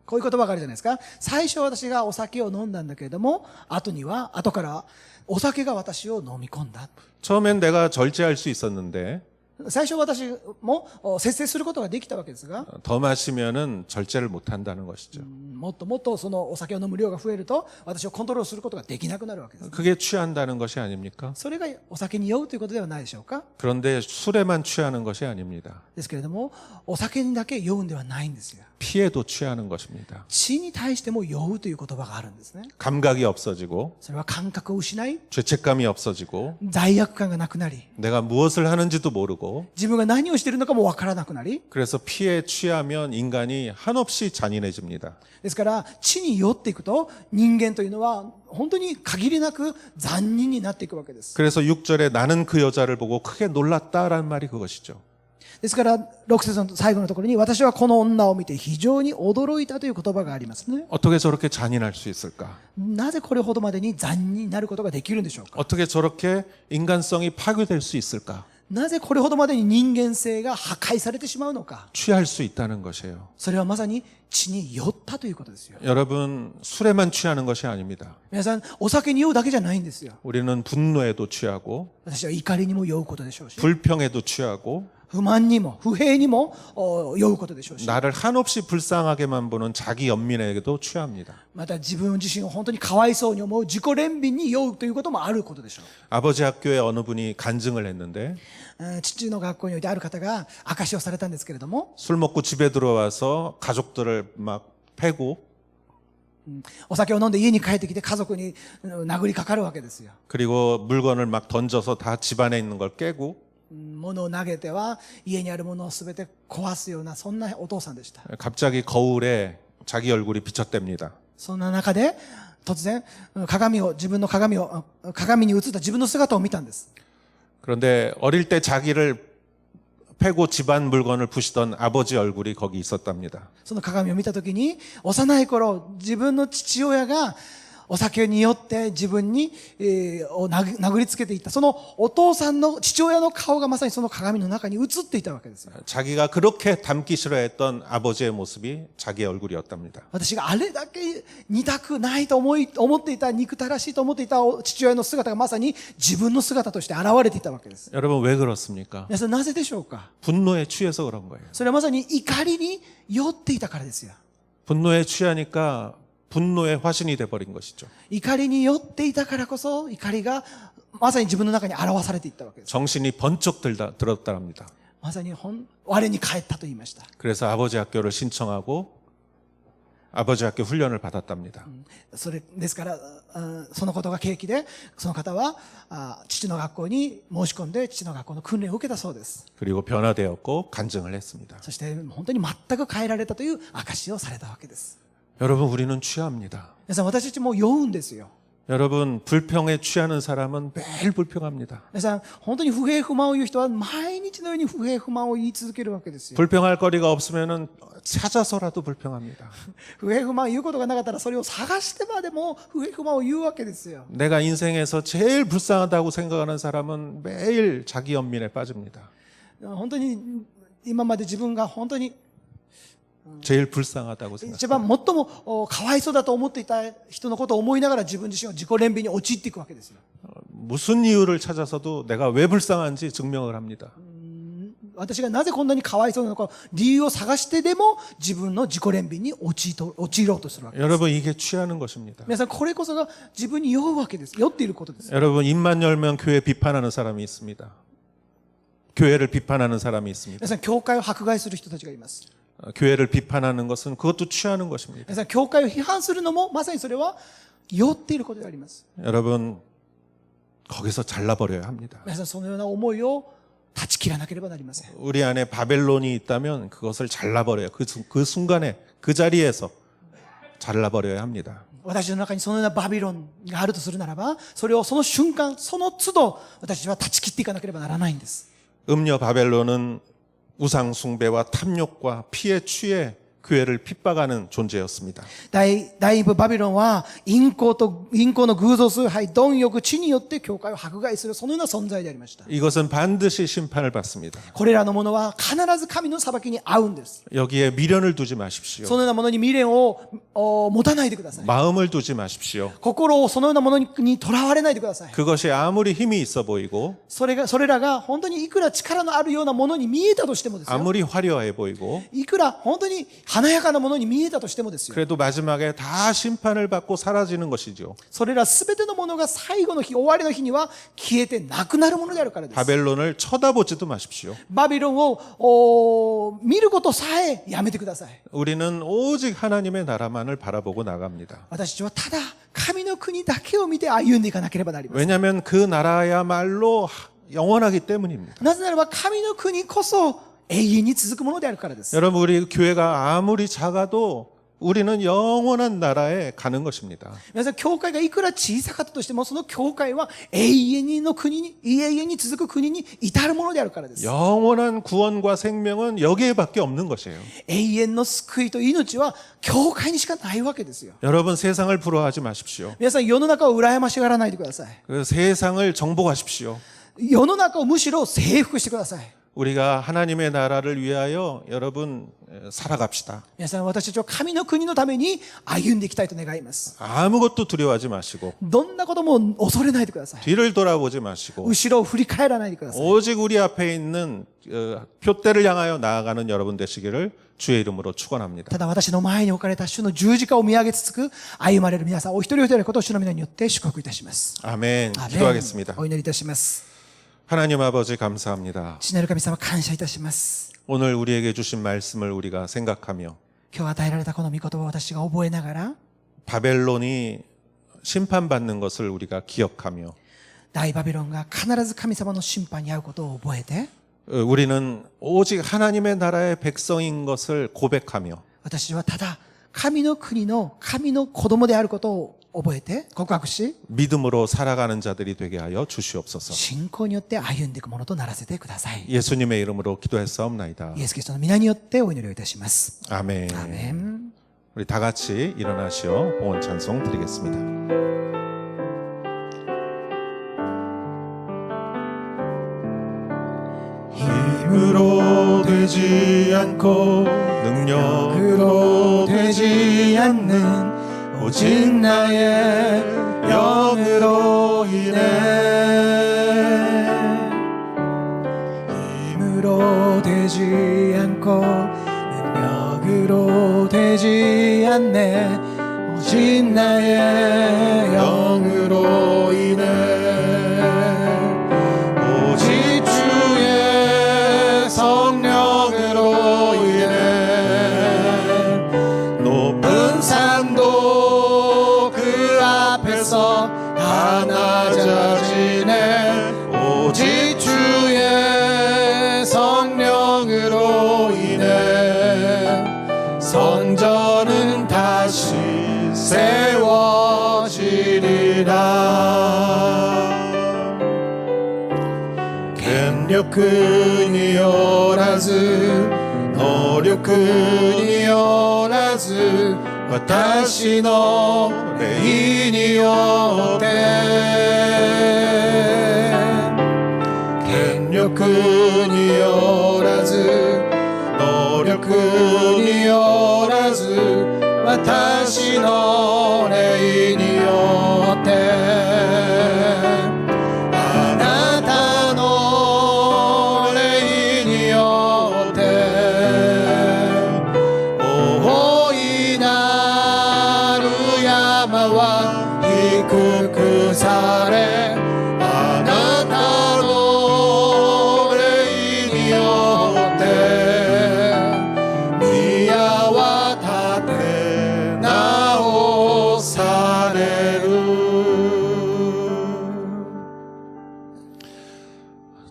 こういう言葉があるじゃないですか。最初私がお酒を飲んだんだけれども、後からお酒が私を飲み込んだ。 처음엔 내가 절제할 수 있었는데 最初私も節制することができたわけですが、 더 마시면은 절제를 못 한다는 것이죠. もっともっとそのお酒を飲む量が増えると、私をコントロールすることができなくなるわけです。 그게 취한다는 것이 아닙니까? それがお酒に酔うということではないでしょうか。 그런데 술에만 취하는 것이 아닙니다. ですけれども、お酒にだけ酔うんではないんですよ。 피에도 취하는 것입니다. 血に対しても酔うという言葉があるんですね。 감각이 없어지고 それは感覚を失い、 죄책감이 없어지고 罪悪感がなくなり、 내가 무엇을 하는지도 모르고 自分が何をしているのかもわからなくなり、 그래서 피에 취하면 인간이 한없이 잔인해집니다. ですから血に酔っていくと人間というのは本当に限りなく残忍になっていくわけです。 그래서 6절에 나는 그 여자를 보고 크게 놀랐다라는 말이 그것이죠. ですから6節の最後のところに私はこの女を見て非常に驚いたという言葉がありますね。 어떻게 저렇게 잔인할 수 있을까? なぜこれほどまでに残忍になることができるんでしょうか。 어떻게 저렇게 인간성이 파괴될 수 있을까? なぜこれほどまでに人間性が破壊されてしまうのか。 취할 수 있다는 것이에요. それはまさに血に酔ったということですよ。 여러분 술에만 취하는 것이 아닙니다. 皆さん、お酒に酔うだけじゃないんですよ。 우리는 분노에도 취하고 私は怒りにも酔うことでしょうし、 불평에도 취하고 不満にも不平にも酔うことでしょうし、 나를 한없이 불쌍하게만 보는 자기 연민에게도 취합니다. また自分自身を本当にかわいそうに思う自己憐憫に酔うということもあることでしょう。 아버지 학교에 어느 분이 간증을 했는데 父の学校においてある方が証しをされたんですけれども、 술 먹고 집에 들어와서 가족들을 막 패고 お酒を飲んで家に帰ってきて家族に殴りかかるわけですよ。 그리고 물건을 막 던져서 다 집안에 있는 걸 깨고 物を投げては家にあるものをすべて壊すような、そんなお父さんでした。 갑자기 거울에 자기 얼굴이 비쳤답니다. そんな中で突然鏡に映った自分の姿を見たんです。 그런데 어릴 때 자기를 패고 집안 물건을 부시던 아버지 얼굴이 거기 있었답니다. その鏡を見たときに、幼い頃自分の父親がお酒によって自分に、殴りつけていった、そのお父さんの父親の顔がまさにその鏡の中に映っていたわけですよ。 자기가 그렇게 닮기 싫어했던 아버지의 모습이 자기의 얼굴이었답니다. 私があれだけ似たくないと思っていた、憎たらしいと思っていた父親の姿がまさに自分の姿として現れていたわけです。 여러분 왜 그렇습니까? 皆さん、なぜでしょうか。 분노에 취해서 그런 거예요. それはまさに怒りに酔っていたからですよ。 분노에 취하니까 분노의 화신이 돼버린 것이죠. 怒りに酔っていたからこそ怒りがまさに自分の中に表されていったわけです。 정신이 번쩍 들었답니다. まさに我に返ったと言いました。 그래서 아버지 학교를 신청하고 아버지 학교 훈련을 받았답니다. それですからそのことが契機でその方は父の学校に申し込んで父の学校の訓練を受けたそうです。 그리고 변화되었고 간증을 했습니다. そして本当に全く変えられたという証をされたわけです。 여러분 우리는 취합니다. 皆さん私たちも酔うんですよ。 여러분 불평에 취하는 사람은 매일 불평합니다. 皆さん本当に不平不満を言う人は毎日のように不平不満を言い続けるわけですよ。 불평할 거리가 없으면은 찾아서라도 불평합니다. 不平不満を言うことがなかったらそれを探してまでも不平不満を言うわけですよ。 내가 인생에서 제일 불쌍하다고 생각하는 사람은 매일 자기 연민에 빠집니다. 本当に今まで自分が本当に 제일 불쌍하다고 一 생각합니다. 番最もかわいそうだと思っていた人のことを思いながら自分自身は自己憐憫に陥っていくわけですよ。 무슨 이유를 찾아서도 내가 왜 불쌍한지 증명을 합니다. 私がなぜこんなにかわいそうなのか理由を探してでも自分の自己憐憫に陥ろうとするわけです。 여러분 이게 취하는 것입니다. 皆さんこれこそが自分に酔うわけです。酔っていることです。 여러분 입만 열면 교회 비판하는 사람이 있습니다. 교회를 비판하는 사람이 있습니다. 皆さん教会を迫害する人たちがいます。 교회를 비판하는 것은 그것도 취하는 것입니다. 皆さん教会を批判するのもまさにそれは酔っていることであります。 여러분 거기서 잘라버려야 합니다. 皆さんそのような思いを断ち切らなければなりません。 우리 안에 바벨론이 있다면 그것을 잘라버려요. 그 순간에 그 자리에서 잘라버려야 합니다. 私の中にそのようなバビロンがあるとするならばそれをその瞬間その都度私たちは断ち切っていかなければならないんです。 음녀 바벨론은 우상 숭배와 탐욕과 피에 취해 교회를 핍박하는 존재였습니다. 第一部バビロンは淫行の偶像崇拝、貪欲、地によって教会を迫害するそのような存在でありました。 이것은 반드시 심판을 받습니다. これらのものは必ず神の裁きに遭うんです。 여기에 미련을 두지 마십시오. そのようなものに未練を持たないでください。 마음을 두지 마십시오. 心をそのようなものにとらわれないでください。 그것이 아무리 힘이 있어 보이고 それらが本当にいくら力のあるようなものに見えたとしてもですよ。 아무리 화려해 보이고 いくら本当に華やかなものに見えたとしてもですよ。 그래도 마지막에 다 심판을 받고 사라지는 것이죠. それらすべてのものが最後の日、終わりの日には消えてなくなるものであるからです。 바벨론을 쳐다보지도 마십시오. バビロンを見ることさえやめてください。 우리는 오직 하나님의 나라만을 바라보고 나갑니다. 私たちはただ神の国だけを見て歩んでいかなければなりません。 왜냐하면 그 나라야말로 영원하기 때문입니다. なぜならば神の国こそ永遠に続くものであるからです。 여러분 우리 교회가 아무리 작아도 우리는 영원한 나라에 가는 것입니다. 皆さん教会がいくら小さかったとしてもその教会は永遠の国に永遠に続く国に至るものであるからです。 영원한 구원과 생명은 여기에밖에 없는 것이에요. 永遠の救いと命は教会にしかないわけですよ。 여러분 세상을 부러워하지 마십시오. 皆さん世の中を羨ましがらないでください。 그 세상을 정복하십시오. 世の中をむしろ征服してください。 우리가 하나님의 나라를 위하여 여러분 살아갑시다. 皆さん私たちは神の国のために歩んでいきたいと願います。 아무것도 두려워하지 마시고 どんなことも恐れないでください。 뒤를 돌아보지 마시고 後ろを振り返らないでください。 오직 우리 앞에 있는 표대를 향하여 나아가는 여러분 되시기를 주의 이름으로 축원합니다. ただ私の前に置かれた主の十字架を見上げつつく歩まれる皆さんお一人お一人のことを主の皆によって祝福いたします。 아멘. アーメン 기도하겠습니다. お祈りいたします。 하나님 아버지 감사합니다. 父なる神様感謝いたします。 오늘 우리에게 주신 말씀을 우리가 생각하며 今日与えられたこの御言葉を私が覚えながら 바벨론이 심판받는 것을 우리가 기억하며 大バビロンが必ず神様の審判に遭うことを覚えて 우리는 오직 하나님의 나라의 백성인 것을 고백하며 私はただ神の国の神の子供であることを覚えて告白し 믿음으로 살아가는 자들이 되게 하여 주시옵소서. 信仰によって歩んでいくものとならせてください。 예수님의 이름으로 기도했사옵나이다. イエス・キリストの皆によってお祈りをいたします。 아멘. アーメン。 우리 다 같이 일어나시어 봉헌 찬송 드리겠습니다. 힘으로 되지 않고 능력으로 되지 않는 오직 나의 영으로 인해 힘으로 되지 않고 능력으로 되지 않네 오직 나의 영으로 인해 오직 주의 성령으로 인해 높은 権力によらず能力によらず私の霊によって権力によらず能力によらず私の霊によってあなたの霊によって大いなる山は低くされあなたの霊によって宮は建て直される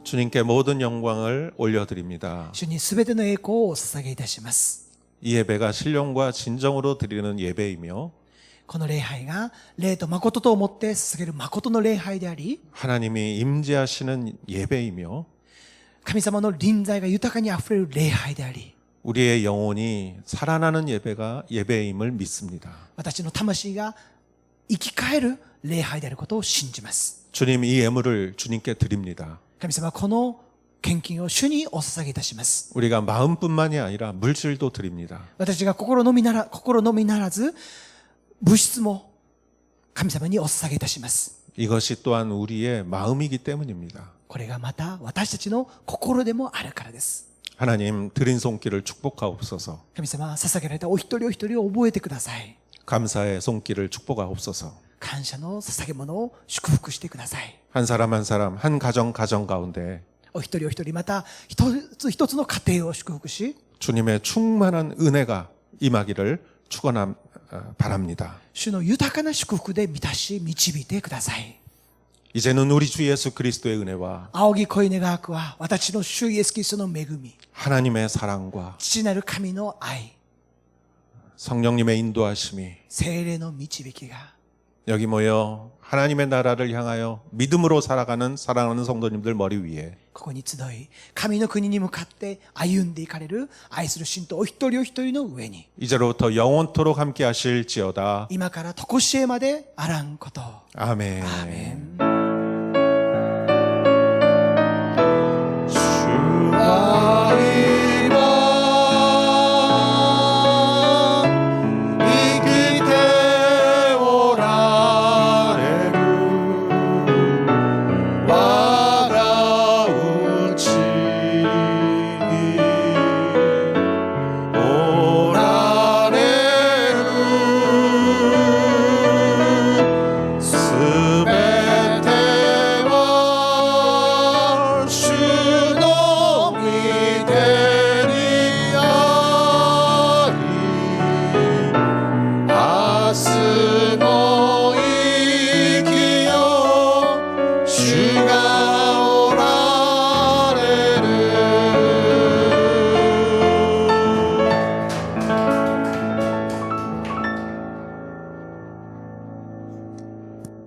주님께 모든 영광을 올려드립니다. 主にすべての栄光をお捧げいたします。 이 예배가 신령과 진정으로 드리는 예배이며 この礼拝が霊と誠と思って捧げる誠の礼拝であり、 하나님이 임재하시는 예배이며 神様の臨在が豊かにあふれる礼拝であり、 우리의 영혼이 살아나는 예배가 예배임을 믿습니다. 私の魂が生き返る礼拝であることを信じます。 주님 이 예물을 주님께 드립니다. 神様はこの献金を主にお捧げいたします。 우리가 마음뿐만이 아니라 물질도 드립니다. 私が心のみならず物質も神様にお捧げいたします。 이것이 또한 우리의 마음이기 때문입니다. これがまた私たちの心でもあるからです。 하나님 드린 손길을 축복하옵소서. 神様、捧げられたお一人お一人を覚えてください。 감사의 손길을 축복하옵소서. 感謝の捧げ物を祝福してください。 한 사람 한 사람 한 가정 가운데 お一人お一人また一つ一つの家庭を祝福し、 주님의 충만한 은혜가 임하기를 바랍니다. 主の豊かな祝福で満たし導いてください。 이제는 우리 주 예수 그리스도의 은혜와 仰ぎ声願わくは私の主イエスキリストの恵み、 하나님의 사랑과 父なる神の愛、 성령님의 인도하심이 聖霊の導きが 여기 모여 하나님의 나라를 향하여 믿음으로 살아가는 사랑하는 성도님들 머리 위에 ここに集い、神の国に向かって歩んでいかれる愛する信徒お一人お一人の上に、 이제로부터 영원토록 함께 하실지어다. 今から常しえまであらんこと。 아멘. アーメン。